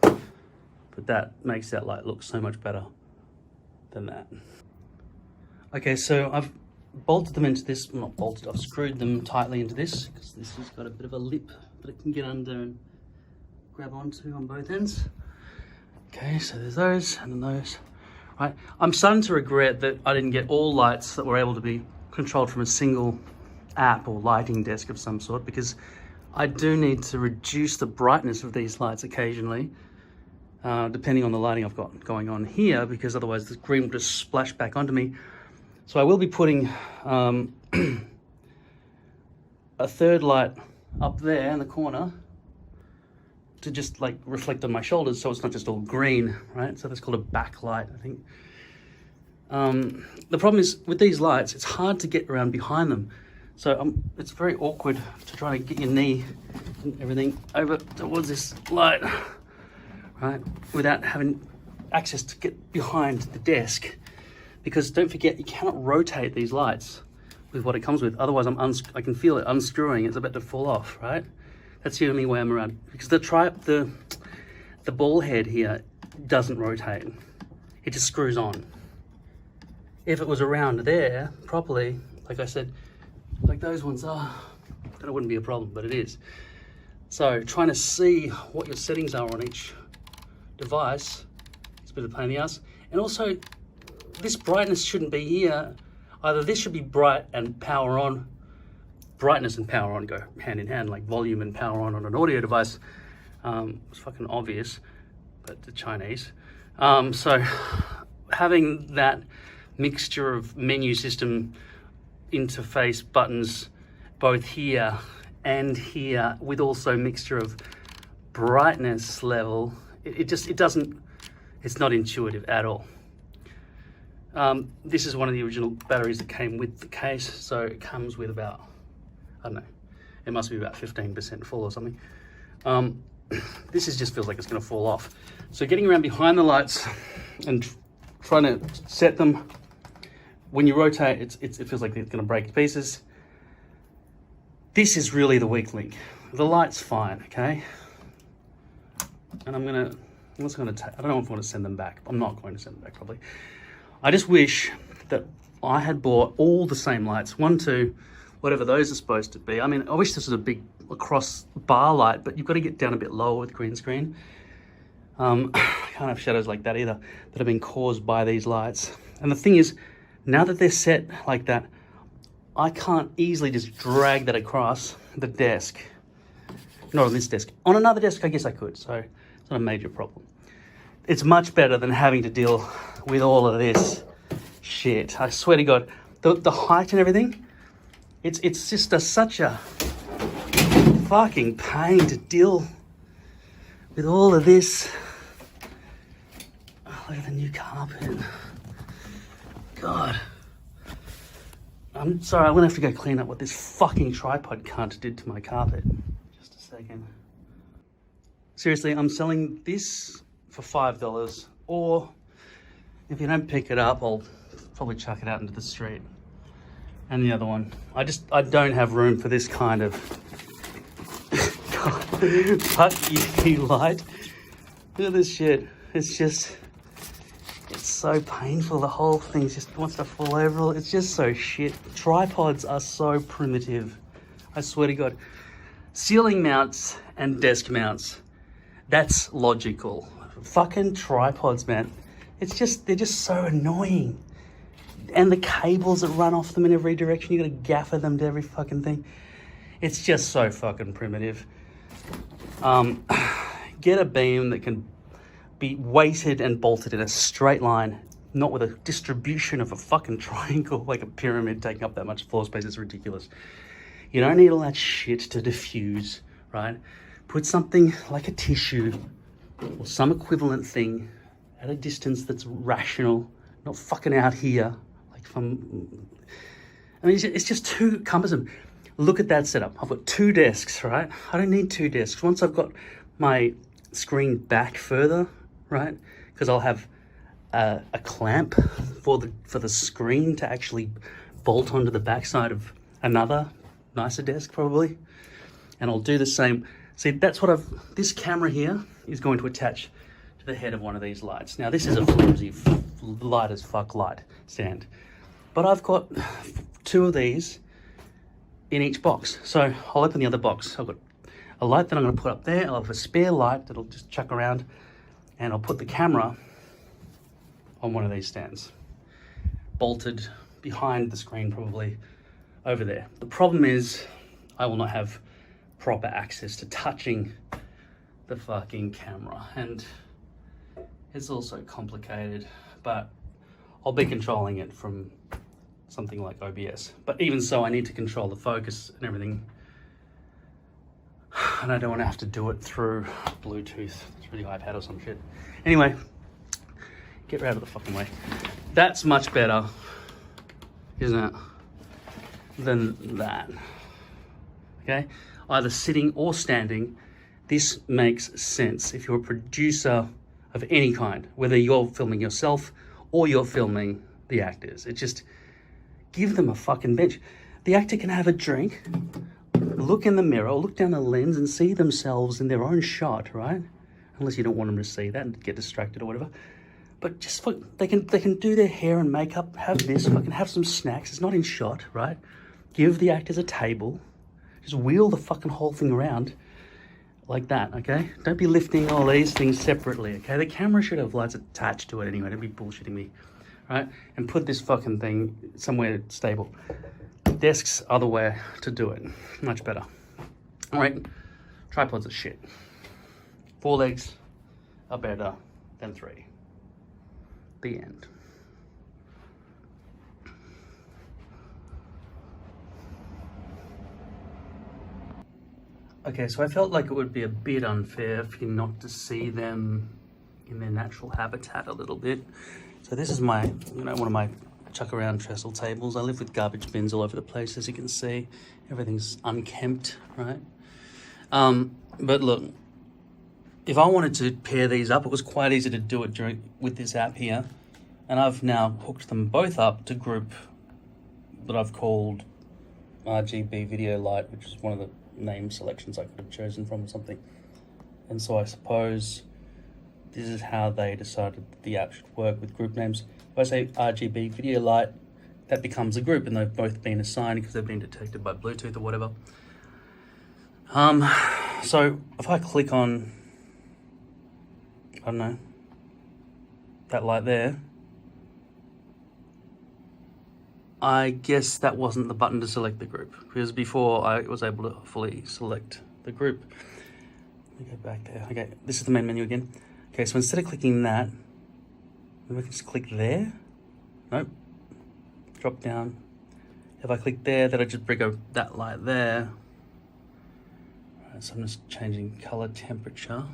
But that makes that light look so much better. than that. Okay, so I've bolted them into this, well, not bolted, I've screwed them tightly into this because this has got a bit of a lip that it can get under and grab onto on both ends. Okay, so there's those and then those. Right, I'm starting to regret that I didn't get all lights that were able to be controlled from a single app or lighting desk of some sort, because I do need to reduce the brightness of these lights occasionally, depending on the lighting I've got going on here, because otherwise the green will just splash back onto me. So I will be putting a third light up there in the corner to just like reflect on my shoulders, so it's not just all green, right? So that's called a backlight, I think. The problem is with these lights, it's hard to get around behind them. So it's very awkward to try to get your knee and everything over towards this light, right? Without having access to get behind the desk. Because don't forget, you cannot rotate these lights with what it comes with. Otherwise, I can feel it unscrewing. It's about to fall off, right? That's the only way I'm around. Because the ball head here doesn't rotate. It just screws on. If it was around there properly, like I said, like those ones are, then it wouldn't be a problem, but it is. So trying to see what your settings are on each device is a bit of a pain in the ass. And also, this brightness shouldn't be here. Either this should be bright and power on. Brightness and power on go hand in hand, like volume and power on an audio device. It's fucking obvious, but the Chinese. So having that mixture of menu system interface buttons both here and here, with also mixture of brightness level, it's not intuitive at all. This is one of the original batteries that came with the case, so it comes with about, I don't know, it must be about 15% full or something. This just feels like it's going to fall off. So getting around behind the lights and trying to set them, when you rotate, it feels like it's going to break to pieces. This is really the weak link. The light's fine, okay? And I don't know if I want to send them back. I'm not going to send them back, probably. I just wish that I had bought all the same lights, 1, 2, whatever those are supposed to be. I mean, I wish this was a big across bar light, but you've got to get down a bit lower with green screen. I can't have shadows like that either that have been caused by these lights. And the thing is, now that they're set like that, I can't easily just drag that across the desk. Not on this desk. On another desk, I guess I could, so it's not a major problem. It's much better than having to deal with all of this shit. I swear to God, the height and everything, it's just such a fucking pain to deal with all of this. Oh, look at the new carpet. God. I'm sorry, I'm gonna have to go clean up what this fucking tripod cunt did to my carpet. Just a second. Seriously, I'm selling this for $5, or if you don't pick it up, I'll probably chuck it out into the street. And the other one, I don't have room for this kind of fuck you light. Look at this shit. It's so painful. The whole thing just wants to fall over. It's just so shit. Tripods are so primitive. I swear to God. Ceiling mounts and desk mounts, that's logical. Fucking tripods, man. They're just so annoying. And the cables that run off them in every direction, you gotta gaffer them to every fucking thing. It's just so fucking primitive. Get a beam that can be weighted and bolted in a straight line, not with a distribution of a fucking triangle, like a pyramid taking up that much floor space. It's ridiculous. You don't need all that shit to diffuse, right? Put something like a tissue or some equivalent thing at a distance that's rational, not fucking out here. I mean, it's just too cumbersome. Look at that setup. I've got 2 desks, right? I don't need 2 desks. Once I've got my screen back further, right? Because I'll have a clamp for the screen to actually bolt onto the backside of another nicer desk, probably. And I'll do the same. See, that's what this camera here is going to attach to the head of one of these lights. Now this is a flimsy, light as fuck light stand, but I've got 2 of these in each box. So I'll open the other box. I've got a light that I'm going to put up there. I'll have a spare light that'll just chuck around, and I'll put the camera on one of these stands, bolted behind the screen, probably over there. The problem is I will not have proper access to touching the fucking camera, and it's also complicated, but I'll be controlling it from something like OBS. But even so, I need to control the focus and everything, and I don't want to have to do it through Bluetooth. It's really iPad or some shit. Anyway, get out of the fucking way. That's much better, isn't it, than that? Okay, either sitting or standing. This makes sense if you're a producer of any kind, whether you're filming yourself or you're filming the actors. It just, give them a fucking bench. The actor can have a drink, look in the mirror, look down the lens and see themselves in their own shot, right? Unless you don't want them to see that and get distracted or whatever. But just they can do their hair and makeup, have this, fucking have some snacks. It's not in shot, right? Give the actors a table. Just wheel the fucking whole thing around like that, okay? Don't be lifting all these things separately, okay? The camera should have lights attached to it anyway. Don't be bullshitting me, right? And put this fucking thing somewhere stable. Desks are the way to do it. Much better. All right, tripods are shit. 4 legs are better than 3. The end. Okay, so I felt like it would be a bit unfair for you not to see them in their natural habitat a little bit. So this is my, one of my chuck around trestle tables. I live with garbage bins all over the place, as you can see. Everything's unkempt, right? But look, if I wanted to pair these up, it was quite easy to do it with this app here. And I've now hooked them both up to group that I've called RGB Video Light, which is one of the name selections I could have chosen from or something. And so I suppose this is how they decided the app should work with group names. If I say RGB Video Light, that becomes a group, and they've both been assigned because they've been detected by Bluetooth or whatever. So if I click on, I don't know, that light there, I guess that wasn't the button to select the group, because before I was able to fully select the group. Let me go back there. Okay, this is the main menu again. Okay, so instead of clicking that, maybe I can just click there. Nope. Drop down. If I click there, that'll just bring up that light there. Alright, so I'm just changing color temperature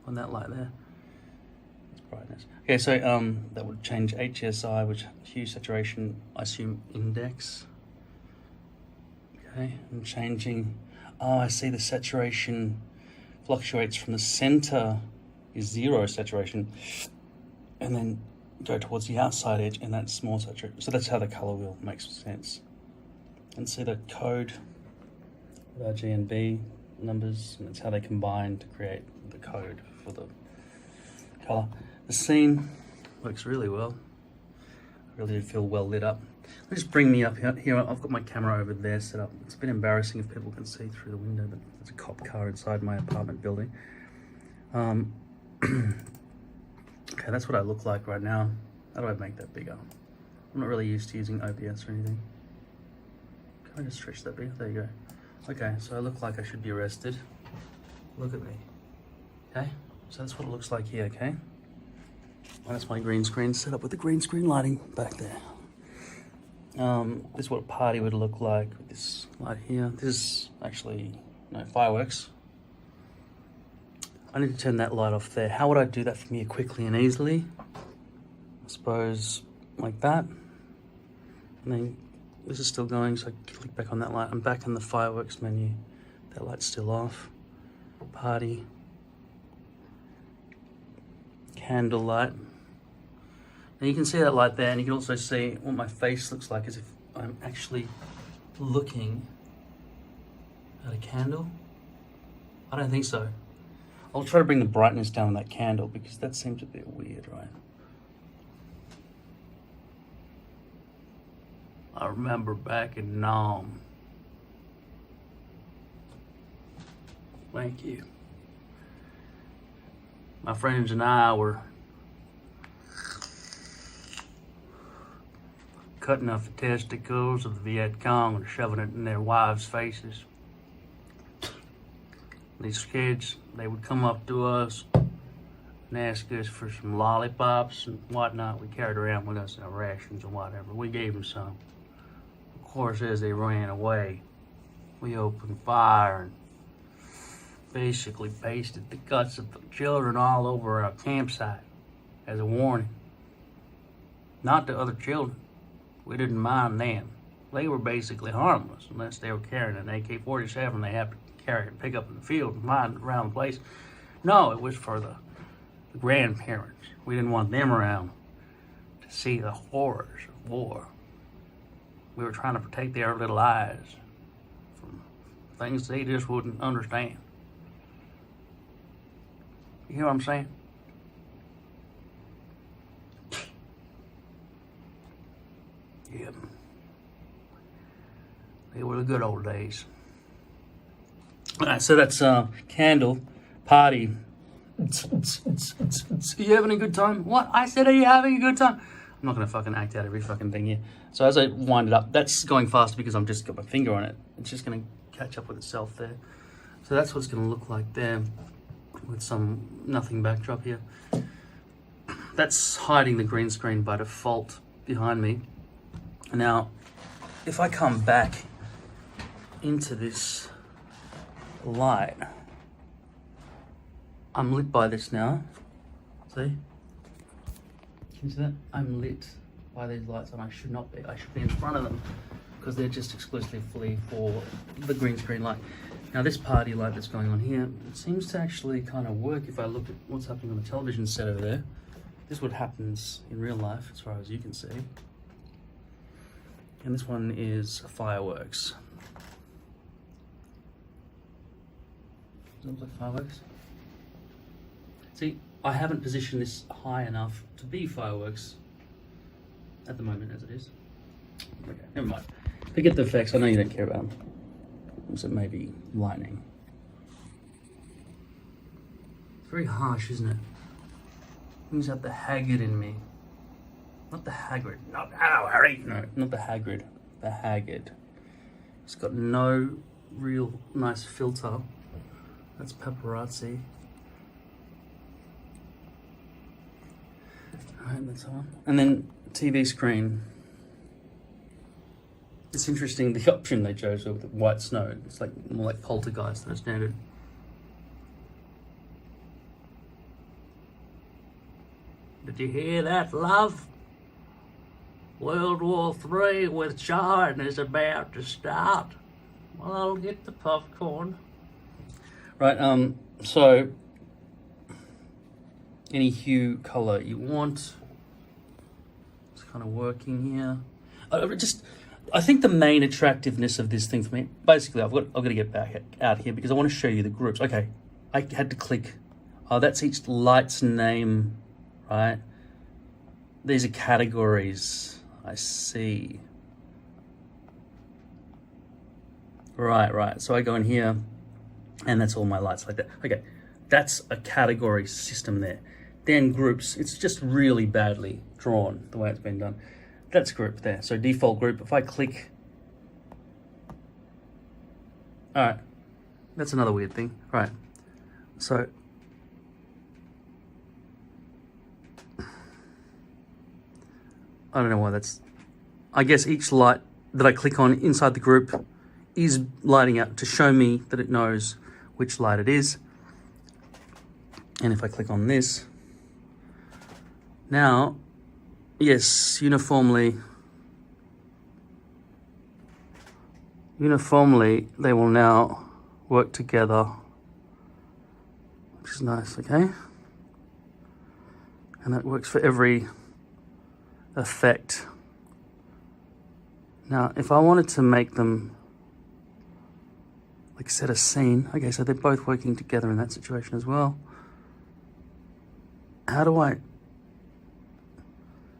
on that light there. That's brightness. Okay, so that would change HSI, which hue saturation, I assume index. Okay, I'm changing. Oh, I see the saturation fluctuates from the center is 0 saturation, and then go towards the outside edge, and that's more saturation. So that's how the color wheel makes sense. And see the code with RG and B numbers, and that's how they combine to create the code for the color. The scene works really well. I really do feel well lit up. Let me just bring me up here. I've got my camera over there set up. It's a bit embarrassing if people can see through the window, but there's a cop car inside my apartment building. Okay, that's what I look like right now. How do I make that bigger? I'm not really used to using OBS or anything. Can I just stretch that bigger? There you go. Okay, so I look like I should be arrested. Look at me. Okay, so that's what it looks like here, okay? And that's my green screen set up with the green screen lighting back there. This is what a party would look like with this light here. This is actually, no, fireworks. I need to turn that light off there. How would I do that from here quickly and easily? I suppose like that. And then this is still going, so I click back on that light. I'm back in the fireworks menu. That light's still off. Party. Candle light. Now you can see that light there, and you can also see what my face looks like as if I'm actually looking at a candle. I don't think so. I'll try to bring the brightness down on that candle because that seems a bit weird, right? I remember back in Nam. Thank you. My friends and I were cutting off the testicles of the Viet Cong and shoving it in their wives' faces. These kids, they would come up to us and ask us for some lollipops and whatnot. We carried around with us our rations or whatever. We gave them some. Of course, as they ran away, we opened fire and basically pasted the guts of the children all over our campsite as a warning. Not to other children. We didn't mind them. They were basically harmless unless they were carrying an AK-47 they had to carry and pick up in the field and find around the place. No, it was for the grandparents. We didn't want them around to see the horrors of war. We were trying to protect their little eyes from things they just wouldn't understand. You hear what I'm saying? Yeah. They were the good old days. All right, so that's candle party. Are you having a good time? What? I said, are you having a good time? I'm not going to fucking act out every fucking thing here. So as I wind it up, that's going faster because I'm just got my finger on it. It's just going to catch up with itself there. So that's what it's going to look like there with some nothing backdrop here. That's hiding the green screen by default behind me. Now, if I come back into this light, I'm lit by this now. See? Can you see that? I'm lit by these lights and I should not be. I should be in front of them because they're just exclusively for the green screen light. Now this party light that's going on here, it seems to actually kind of work if I look at what's happening on the television set over there. This is what happens in real life as far as you can see. And this one is fireworks. Does it look like fireworks? See, I haven't positioned this high enough to be fireworks at the moment as it is. Okay, never mind. Forget the effects, I know you don't care about them. So maybe lightning. It's very harsh, isn't it? Brings out the haggard in me. Not the Hagrid. Not Harry. No, not the Hagrid. The haggard. It's got no real nice filter. That's paparazzi. Alright, that's on. And then TV screen. It's interesting the option they chose with white snow. It's like more like poltergeist than a standard. Did you hear that, love? World War III with John is about to start. Well, I'll get the popcorn. Right, so any hue color you want. It's kind of working here. I think the main attractiveness of this thing for me, basically I've got to get back out here because I want to show you the groups. Okay, I had to click. Oh, that's each light's name, right? These are categories. I see. Right. So I go in here and that's all my lights like that. Okay, that's a category system there. Then groups, it's just really badly drawn the way it's been done. That's group there. So default group, if I click, all right, that's another weird thing. Right, so I don't know why that's, I guess each light that I click on inside the group is lighting up to show me that it knows which light it is. And if I click on this, now, yes, uniformly they will now work together, which is nice, okay? And that works for every effect. Now, if I wanted to make them like set a scene. Okay, so they're both working together in that situation as well. How do I...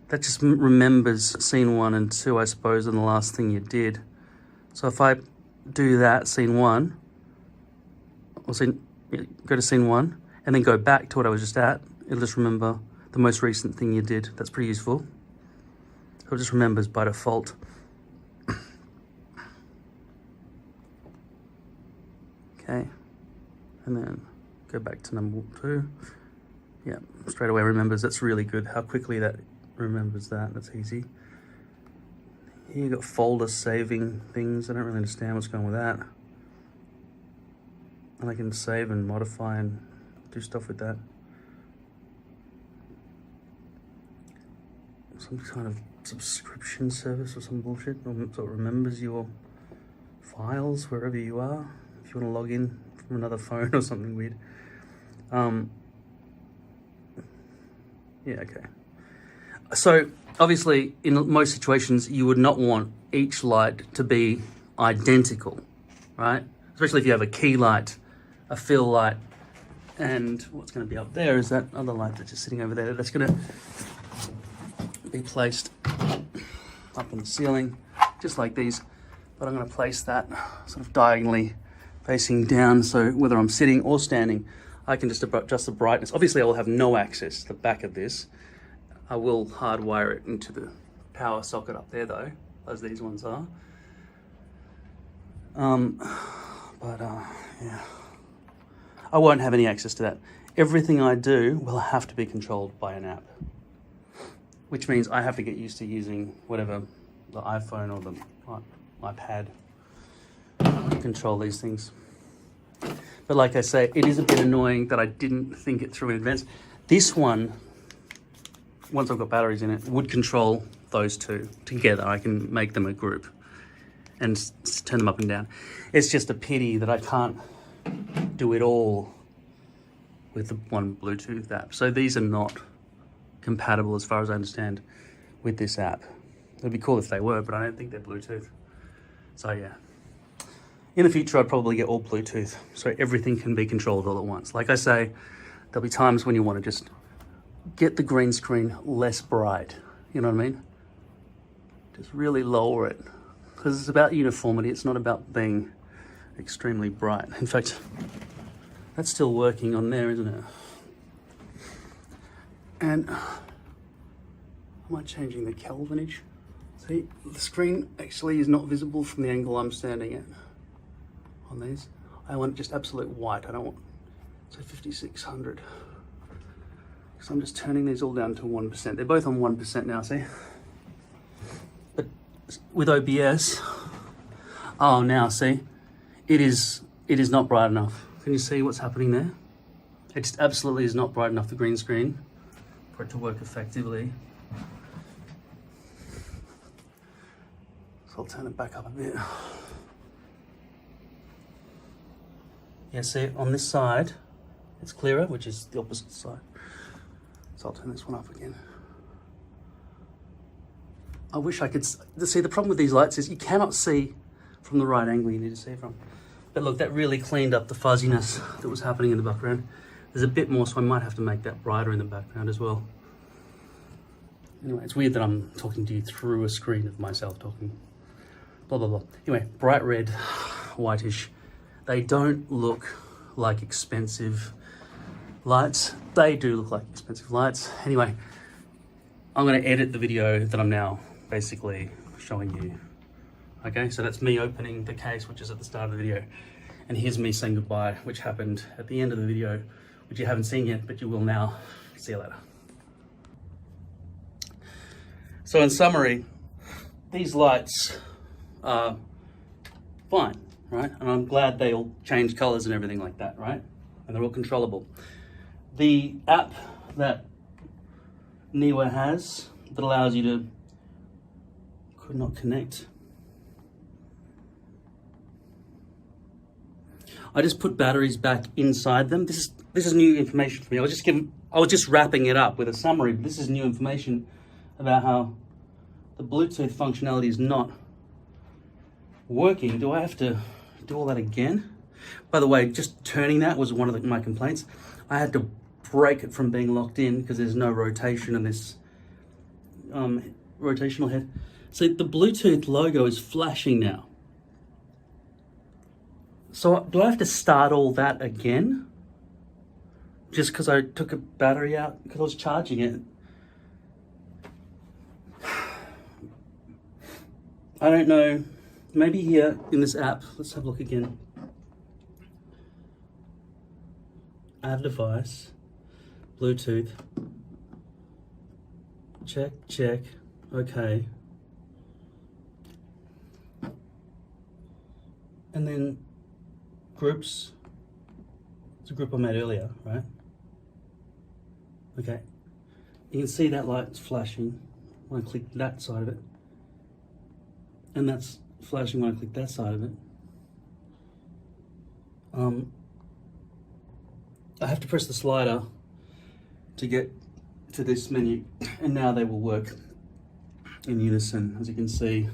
That just remembers scene 1 and 2, I suppose, and the last thing you did. So if I do that, scene 1, or go to scene 1, and then go back to what I was just at, it'll just remember the most recent thing you did. That's pretty useful. So it just remembers by default. Okay, and then go back to number 2. Yeah, straight away remembers. That's really good, how quickly that remembers that. That's easy. Here you got folder saving things. I don't really understand what's going on with that. And I can save and modify and do stuff with that. Some kind of subscription service or some bullshit. So it remembers your files wherever you are. If you want to log in from another phone or something weird. Yeah, okay. So obviously in most situations you would not want each light to be identical, right? Especially if you have a key light, a fill light, and what's going to be up there is that other light that's just sitting over there. That's going to be placed up in the ceiling, just like these. But I'm going to place that sort of diagonally facing down, so whether I'm sitting or standing, I can just adjust the brightness. Obviously I will have no access to the back of this. I will hardwire it into the power socket up there though, as these ones are. Yeah, I won't have any access to that. Everything I do will have to be controlled by an app, which means I have to get used to using whatever, the iPhone or the iPad to control these things. But like I say, it is a bit annoying that I didn't think it through in advance. This one, once I've got batteries in it, would control those two together. I can make them a group and turn them up and down. It's just a pity that I can't do it all with the one Bluetooth app. So these are not compatible, as far as I understand, with this app. It'd be cool if they were, but I don't think they're Bluetooth. So yeah. In the future, I'd probably get all Bluetooth, so everything can be controlled all at once. Like I say, there'll be times when you want to just get the green screen less bright, you know what I mean? Just really lower it, because it's about uniformity, it's not about being extremely bright. In fact, that's still working on there, isn't it? And am I changing the Kelvinage? See, the screen actually is not visible from the angle I'm standing at on these. I want just absolute white. I don't want, so 5600. So I'm just turning these all down to 1%. They're both on 1% now, see? But with OBS, oh, now see, it is not bright enough. Can you see what's happening there? It just absolutely is not bright enough, the green screen, for it to work effectively. So I'll turn it back up a bit. Yeah, see, on this side, it's clearer, which is the opposite side. So I'll turn this one up again. I wish I could see. The problem with these lights is you cannot see from the right angle you need to see from. But look, that really cleaned up the fuzziness that was happening in the background. There's a bit more, so I might have to make that brighter in the background as well. Anyway, it's weird that I'm talking to you through a screen of myself talking. Blah, blah, blah. Anyway, bright red, whitish. They don't look like expensive lights. They do look like expensive lights. Anyway, I'm going to edit the video that I'm now basically showing you. Okay, so that's me opening the case, which is at the start of the video. And here's me saying goodbye, which happened at the end of the video, which you haven't seen yet, but you will now. See you later. So in summary, these lights are fine, right? And I'm glad they all change colors and everything like that, right? And they're all controllable. The app that Neewer has that allows you to, could not connect. I just put batteries back inside them. This is new information for me. I was just wrapping it up with a summary, but this is new information about how the Bluetooth functionality is not working. Do I have to do all that again? By the way, just turning that was one of my complaints. I had to break it from being locked in because there's no rotation in this rotational head. So the Bluetooth logo is flashing now. So do I have to start all that again? Just because I took a battery out because I was charging it. I don't know. Maybe here in this app, let's have a look again. Add device, Bluetooth. Check. Okay. And then groups. It's a group I made earlier, right? Okay. You can see that light's flashing when I click that side of it. And that's flashing when I click that side of it. I have to press the slider to get to this menu, and now they will work in unison, as you can see.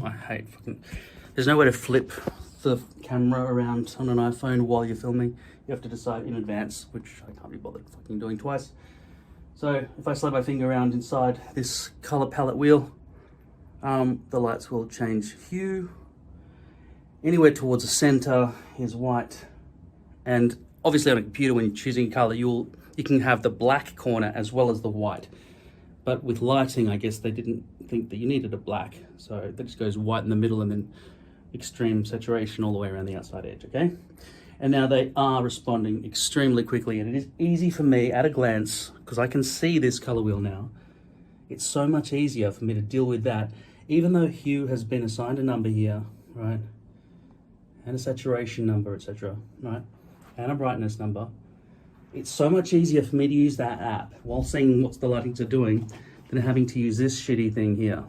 I hate fucking... There's no way to flip the camera around on an iPhone while you're filming. You have to decide in advance, which I can't be bothered fucking doing twice. So if I slide my finger around inside this color palette wheel, the lights will change hue. Anywhere towards the center is white. And obviously on a computer, when you're choosing a color, you can have the black corner as well as the white. But with lighting, I guess they didn't think that you needed a black. So that just goes white in the middle and then extreme saturation all the way around the outside edge, okay? And now they are responding extremely quickly, and it is easy for me at a glance, because I can see this color wheel now. It's so much easier for me to deal with that, even though hue has been assigned a number here, right? And a saturation number, etc., right? And a brightness number. It's so much easier for me to use that app while seeing what the lightings are doing than having to use this shitty thing here.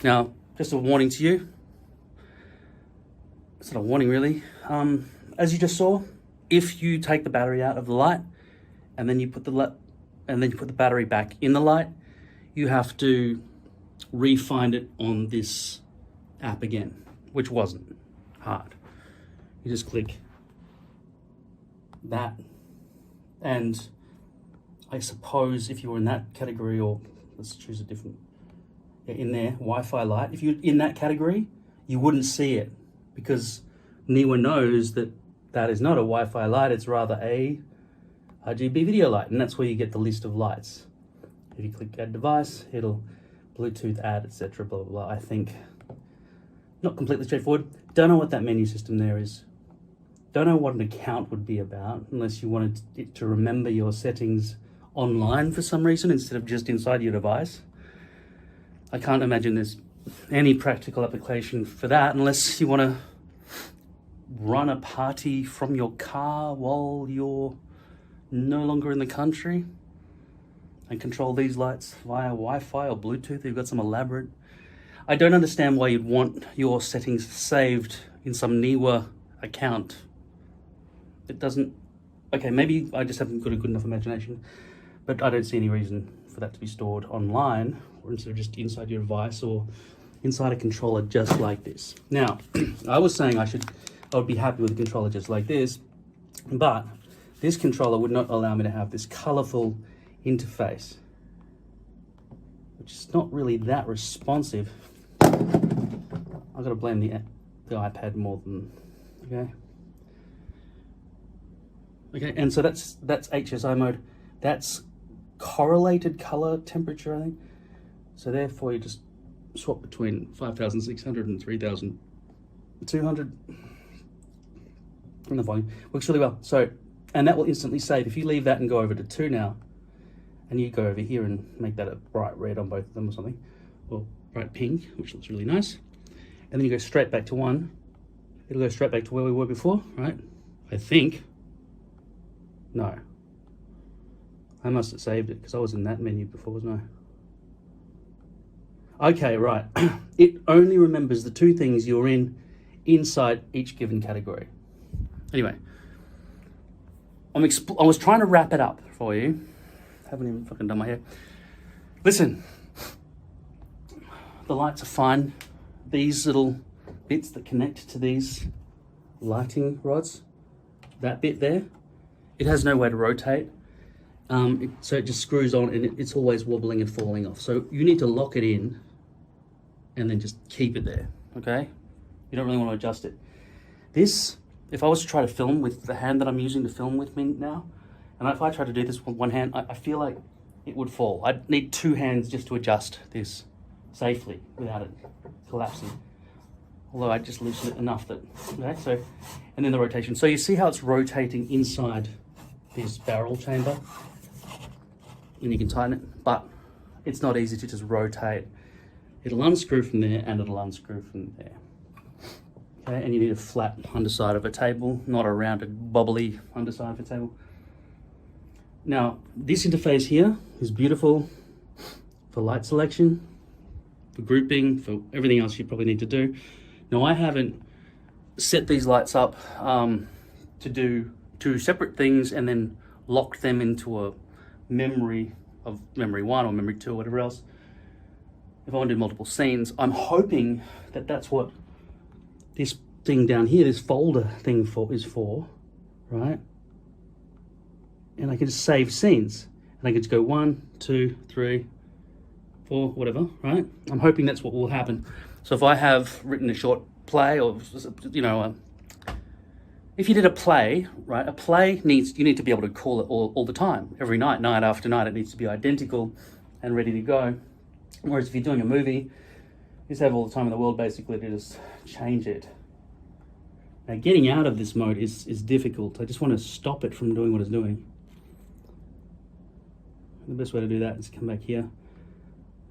Now, just a warning to you. It's not a warning really. As you just saw, if you take the battery out of the light and then you put the battery back in the light, you have to re-find it on this app again, which wasn't hard. You just click that, and I suppose if you were in that category, or let's choose a different, in there, Wi-Fi light, if you're in that category, you wouldn't see it because Neewer knows that that is not a Wi-Fi light, it's rather a RGB video light, and that's where you get the list of lights. If you click add device, it'll Bluetooth add, etc., blah, blah, blah. I think not completely straightforward. Don't know what that menu system there is. Don't know what an account would be about, unless you wanted it to remember your settings online for some reason instead of just inside your device. I can't imagine there's any practical application for that unless you want to run a party from your car while you're no longer in the country and control these lights via Wi-Fi or Bluetooth. You've got some elaborate... I don't understand why you'd want your settings saved in some Neewer account. It doesn't... Okay, maybe I just haven't got a good enough imagination, but I don't see any reason for that to be stored online or instead of just inside your device or inside a controller just like this. Now, I was saying I would be happy with a controller just like this, but this controller would not allow me to have this colorful interface, which is not really that responsive. I've got to blame the iPad more than, okay? Okay, and so that's HSI mode. That's correlated color temperature, I think. So therefore you just swap between 5,600 and 3,200. And the volume works really well. So, and that will instantly save. If you leave that and go over to 2 now, and you go over here and make that a bright red on both of them or something, or bright pink, which looks really nice. And then you go straight back to 1. It'll go straight back to where we were before, right? I think. No. I must have saved it because I was in that menu before, wasn't I? Okay, right. It only remembers the 2 things you're in inside each given category. Anyway, I was trying to wrap it up for you. Haven't even fucking done my hair. Listen, the lights are fine. These little bits that connect to these lighting rods, that bit there, it has no way to rotate. So it just screws on and it's always wobbling and falling off. So you need to lock it in and then just keep it there, okay? You don't really want to adjust it. This, if I was to try to film with the hand that I'm using to film with me now, and if I try to do this with one hand, I feel like it would fall. I'd need two hands just to adjust this safely without it collapsing. Although I just loosen it enough that, okay, so, and then the rotation. So you see how it's rotating inside this barrel chamber? And you can tighten it, but it's not easy to just rotate. It'll unscrew from there and it'll unscrew from there. Okay, and you need a flat underside of a table, not a rounded, bobbly underside of a table. Now, this interface here is beautiful for light selection, for grouping, for everything else you probably need to do. Now, I haven't set these lights up to do two separate things and then lock them into a memory of memory 1 or memory 2 or whatever else. If I want to do multiple scenes, I'm hoping that that's what this thing down here, this folder thing is for, right? And I can just save scenes. And I can just go 1, 2, 3, 4, whatever, right? I'm hoping that's what will happen. So if I have written a short play or, you know, if you did a play, right? A play you need to be able to call it all the time, every night, night after night. It needs to be identical and ready to go. Whereas if you're doing a movie, you just have all the time in the world basically to just change it. Now getting out of this mode is difficult. I just want to stop it from doing what it's doing. The best way to do that is come back here,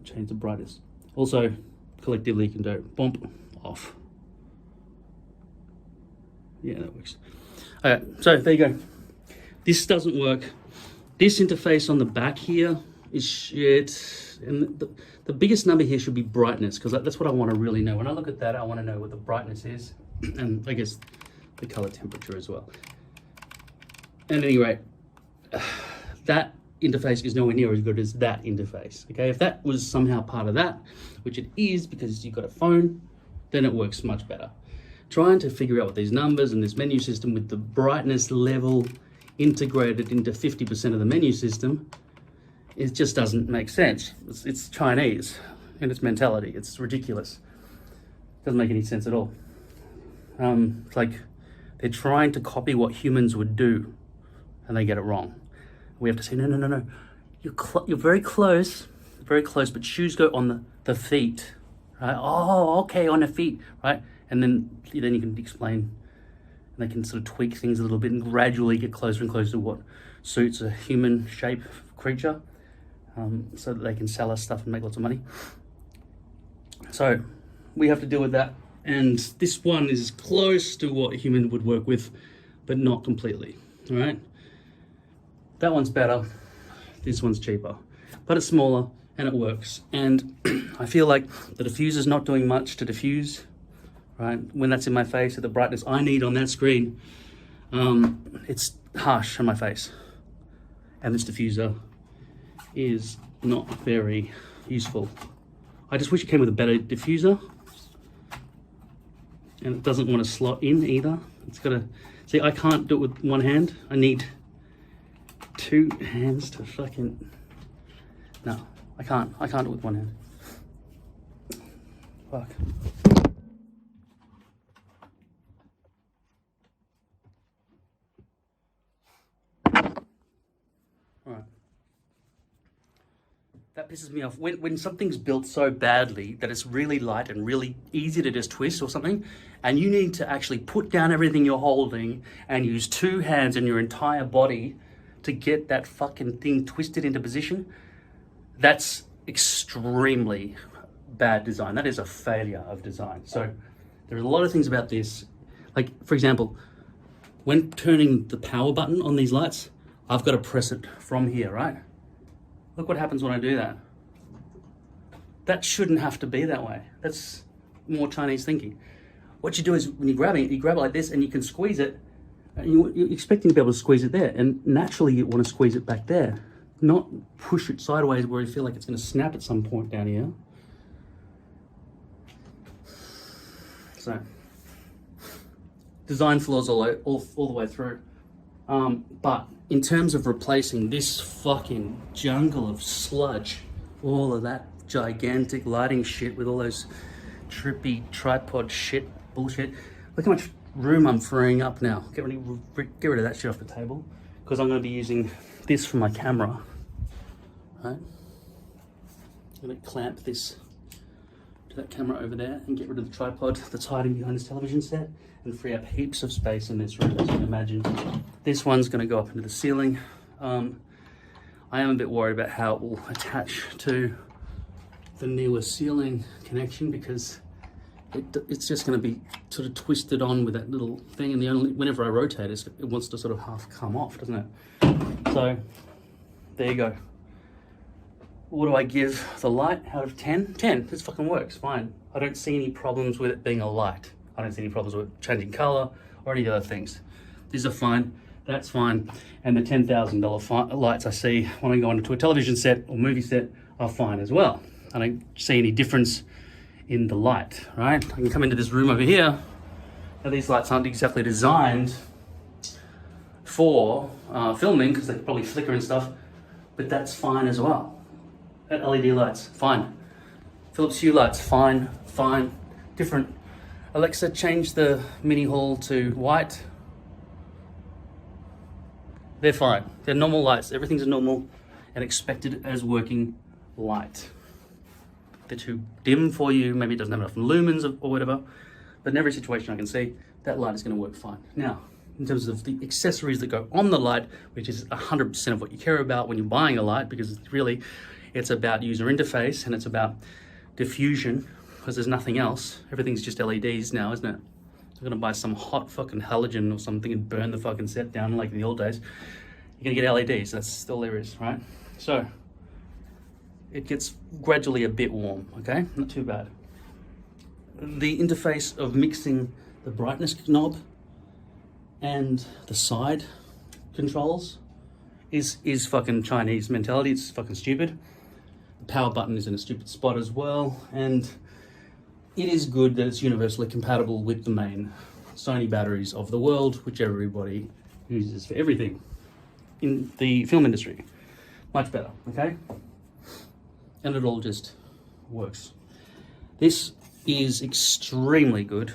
change the brightness. Also, collectively you can do bump off. Yeah, that works. Okay, so there you go. This doesn't work. This interface on the back here is shit. And the biggest number here should be brightness, because that's what I want to really know. When I look at that, I want to know what the brightness is, and I guess the color temperature as well. At any rate, that interface is nowhere near as good as that interface. Okay, if that was somehow part of that, which it is because you've got a phone, then it works much better. Trying to figure out what these numbers and this menu system with the brightness level integrated into 50% of the menu system, it just doesn't make sense. It's Chinese in its mentality. It's ridiculous. Doesn't make any sense at all. It's like they're trying to copy what humans would do, and they get it wrong. We have to say, no. You're very close, but shoes go on the feet, right? Oh, okay, on the feet, right? And then you can explain, and they can sort of tweak things a little bit and gradually get closer and closer to what suits a human shape creature, so that they can sell us stuff and make lots of money. So we have to deal with that. And this one is close to what a human would work with, but not completely, all right? That one's better, this one's cheaper, but it's smaller and it works. And I feel like the diffuser's not doing much to diffuse, right? When that's in my face at the brightness I need on that screen, it's harsh on my face. And this diffuser is not very useful. I just wish it came with a better diffuser. And it doesn't want to slot in either. It's got to, see, I can't do it with one hand. I need two hands to fucking, no, I can't do it with one hand. Fuck. All right. That pisses me off. When something's built so badly that it's really light and really easy to just twist or something, and you need to actually put down everything you're holding and use two hands and your entire body to get that fucking thing twisted into position, that's extremely bad design. That is a failure of design. So there are a lot of things about this. Like, for example, when turning the power button on these lights, I've got to press it from here, right? Look what happens when I do that. That shouldn't have to be that way. That's more Chinese thinking. What you do is when you're grabbing it, you grab it like this and you can squeeze it. And you're expecting to be able to squeeze it there. And naturally you want to squeeze it back there, not push it sideways where you feel like it's going to snap at some point down here. So design flaws all the way through. But in terms of replacing this fucking jungle of sludge, all of that gigantic lighting shit with all those trippy tripod shit bullshit, look how much room I'm freeing up now. Get rid of that shit off the table, because I'm going to be using this for my camera. Right? I'm going to clamp this to that camera over there and get rid of the tripod that's hiding behind this television set, and free up heaps of space in this room, as you can imagine. This one's going to go up into the ceiling. I am a bit worried about how it will attach to the Neewer ceiling connection, because it's just going to be sort of twisted on with that little thing, and whenever I rotate it, it wants to sort of half come off, doesn't it? So there you go. What do I give the light out of 10? 10. This fucking works fine. I don't see any problems with it being a light. I don't see any problems with changing color or any other things. These are fine. That's fine. And the $10,000 lights I see when I go onto a television set or movie set are fine as well. I don't see any difference in the light, right? I can come into this room over here. Now these lights aren't exactly designed for filming, because they probably flicker and stuff, but that's fine as well. LED lights, fine. Philips Hue lights, fine, fine. Different. Alexa, change the mini hall to white. They're fine. They're normal lights. Everything's normal and expected as working light. They're too dim for you. Maybe it doesn't have enough lumens or whatever. But in every situation I can see, that light is going to work fine. Now, in terms of the accessories that go on the light, which is 100% of what you care about when you're buying a light, because really it's about user interface and it's about diffusion, because there's nothing else. Everything's just LEDs now, isn't it? You're gonna buy some hot fucking halogen or something and burn the fucking set down like in the old days. You're gonna get LEDs, that's all there is, right? So it gets gradually a bit warm, okay? Not too bad. The interface of mixing the brightness knob and the side controls is fucking Chinese mentality. It's fucking stupid. The power button is in a stupid spot as well, and it is good that it's universally compatible with the main Sony batteries of the world, which everybody uses for everything in the film industry. Much better, okay? And it all just works. This is extremely good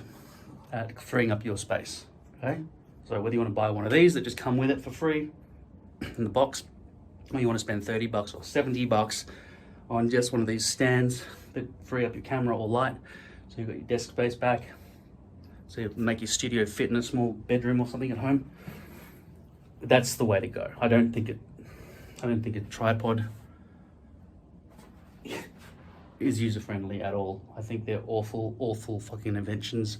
at freeing up your space, okay? So whether you want to buy one of these that just come with it for free in the box, or you want to spend 30 bucks or 70 bucks on just one of these stands that free up your camera or light, so you've got your desk space back, so you make your studio fit in a small bedroom or something at home. That's the way to go. I don't think a tripod is user-friendly at all. I think they're awful fucking inventions.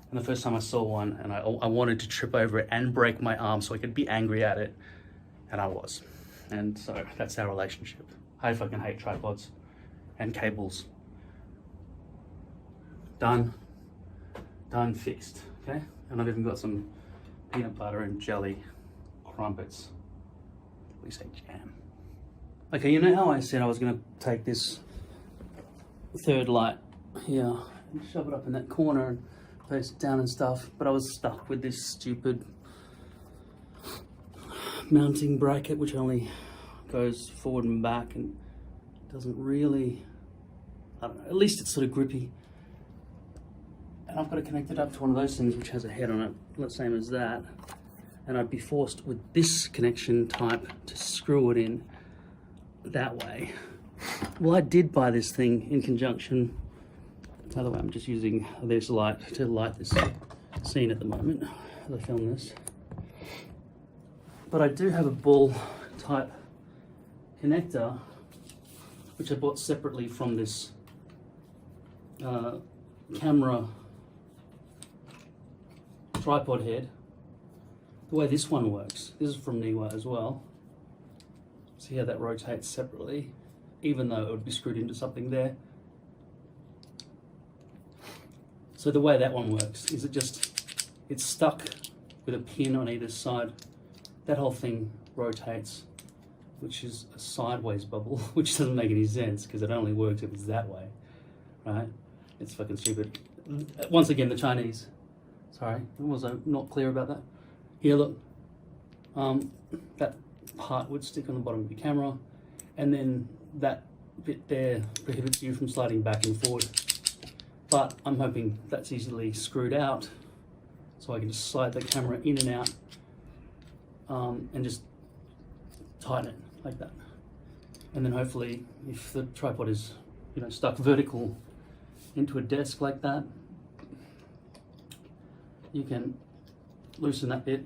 And the first time I saw one, and I wanted to trip over it and break my arm so I could be angry at it, and I was. And so that's our relationship. I fucking hate tripods and cables. Done, fixed, okay? And I've even got some peanut butter and jelly crumpets. We say jam. Okay, you know how I said I was gonna take this third light here and shove it up in that corner and place it down and stuff, but I was stuck with this stupid mounting bracket which only goes forward and back and doesn't really, I don't know, at least it's sort of grippy. And I've got to connect it up to one of those things which has a head on it, the same as that. And I'd be forced with this connection type to screw it in that way. Well, I did buy this thing in conjunction. By the way, I'm just using this light to light this scene at the moment as I film this. But I do have a ball type connector, which I bought separately from this camera tripod head. The way this one works, this is from Neewer as well. See how that rotates separately, even though it would be screwed into something there. So the way that one works is it's stuck with a pin on either side. That whole thing rotates, which is a sideways bubble, which doesn't make any sense because it only works if it's that way, right? It's fucking stupid. once again, the Chinese. Sorry, was I not clear about that? Here, look. That part would stick on the bottom of your camera, and then that bit there prohibits you from sliding back and forward. But I'm hoping that's easily screwed out, so I can just slide the camera in and out, and just tighten it like that. And then hopefully, if the tripod is, you know, stuck vertical into a desk like that, you can loosen that bit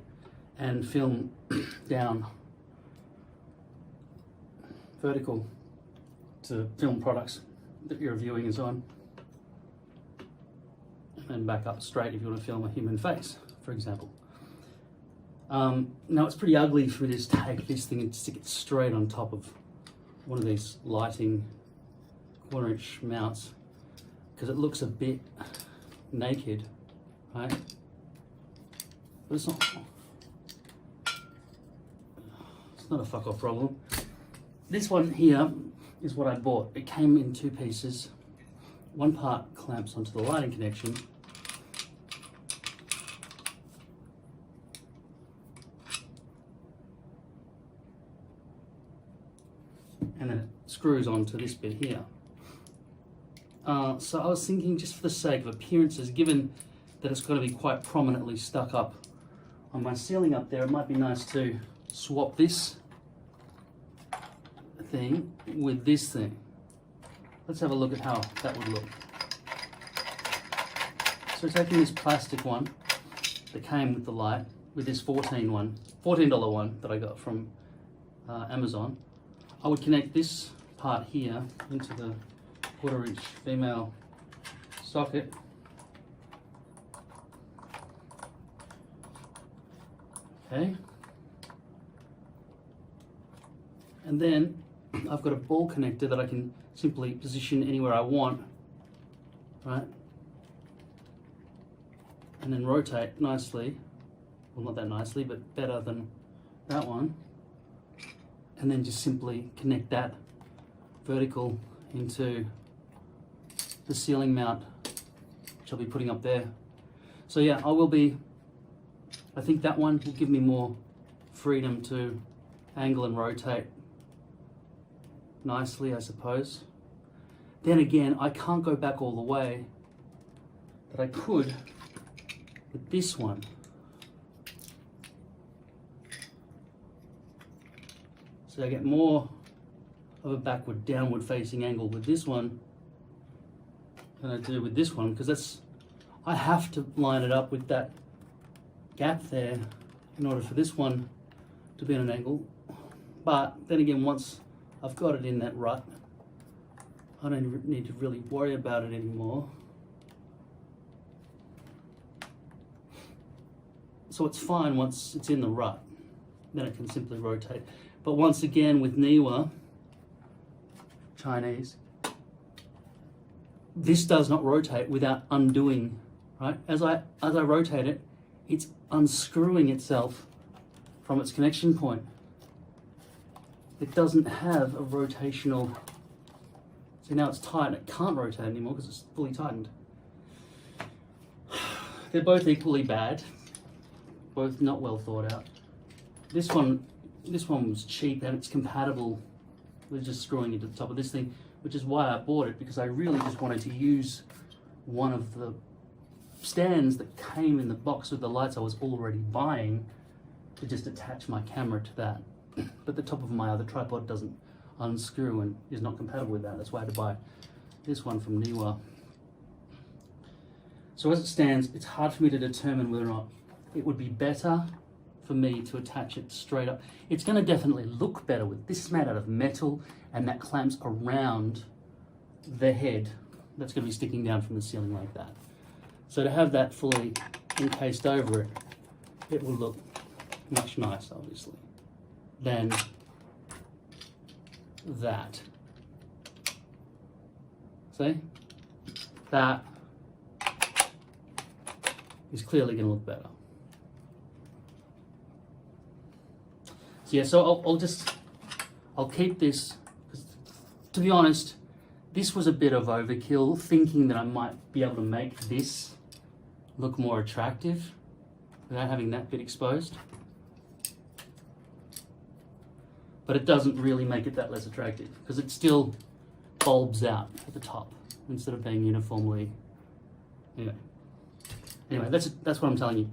and film down vertical to film products that you're viewing and so on. And then back up straight if you want to film a human face, for example. Now it's pretty ugly for me to just take this thing and stick it straight on top of one of these lighting quarter-inch mounts, because it looks a bit naked, right? But it's not a fuck off problem. This one here is what I bought. It came in 2 pieces. One part clamps onto the lighting connection, and then it screws onto this bit here. So I was thinking, just for the sake of appearances, given that it's going to be quite prominently stuck up on my ceiling up there, it might be nice to swap this thing with this thing. Let's have a look at how that would look. So taking this plastic one that came with the light, with this $14 one that I got from Amazon, I would connect this part here into the quarter-inch female socket. Okay. And then I've got a ball connector that I can simply position anywhere I want, right? And then rotate nicely. Well, not that nicely, but better than that one. And then just simply connect that vertical into the ceiling mount, which I'll be putting up there. So yeah, I think that one will give me more freedom to angle and rotate nicely, I suppose. Then again, I can't go back all the way, but I could with this one. So I get more of a backward, downward facing angle with this one than I do with this one, because I have to line it up with that gap there in order for this one to be at an angle. But then again, once I've got it in that rut, I don't need to really worry about it anymore. So it's fine once it's in the rut, then it can simply rotate. But once again, with Neewer Chinese, this does not rotate without undoing, right? As I rotate it, it's unscrewing itself from its connection point. It doesn't have a rotational. See, now it's tight and it can't rotate anymore because it's fully tightened. They're both equally bad, both not well thought out. This one was cheap and it's compatible with just screwing into the top of this thing, which is why I bought it, because I really just wanted to use one of the stands that came in the box with the lights I was already buying to just attach my camera to that. But the top of my other tripod doesn't unscrew and is not compatible with that. That's why I had to buy this one from Neewer. So as it stands, it's hard for me to determine whether or not it would be better for me to attach it straight up. It's going to definitely look better with this. Is made out of metal, and that clamps around the head that's going to be sticking down from the ceiling like that. So to have that fully encased over it, it will look much nicer, obviously, than that. See? That is clearly going to look better. So yeah, so I'll keep this, 'cause to be honest, this was a bit of overkill, thinking that I might be able to make this look more attractive without having that bit exposed. But it doesn't really make it that less attractive because it still bulbs out at the top instead of being uniformly. Anyway, that's what I'm telling you.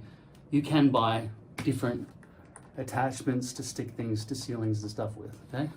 You can buy different attachments to stick things to ceilings and stuff with, okay?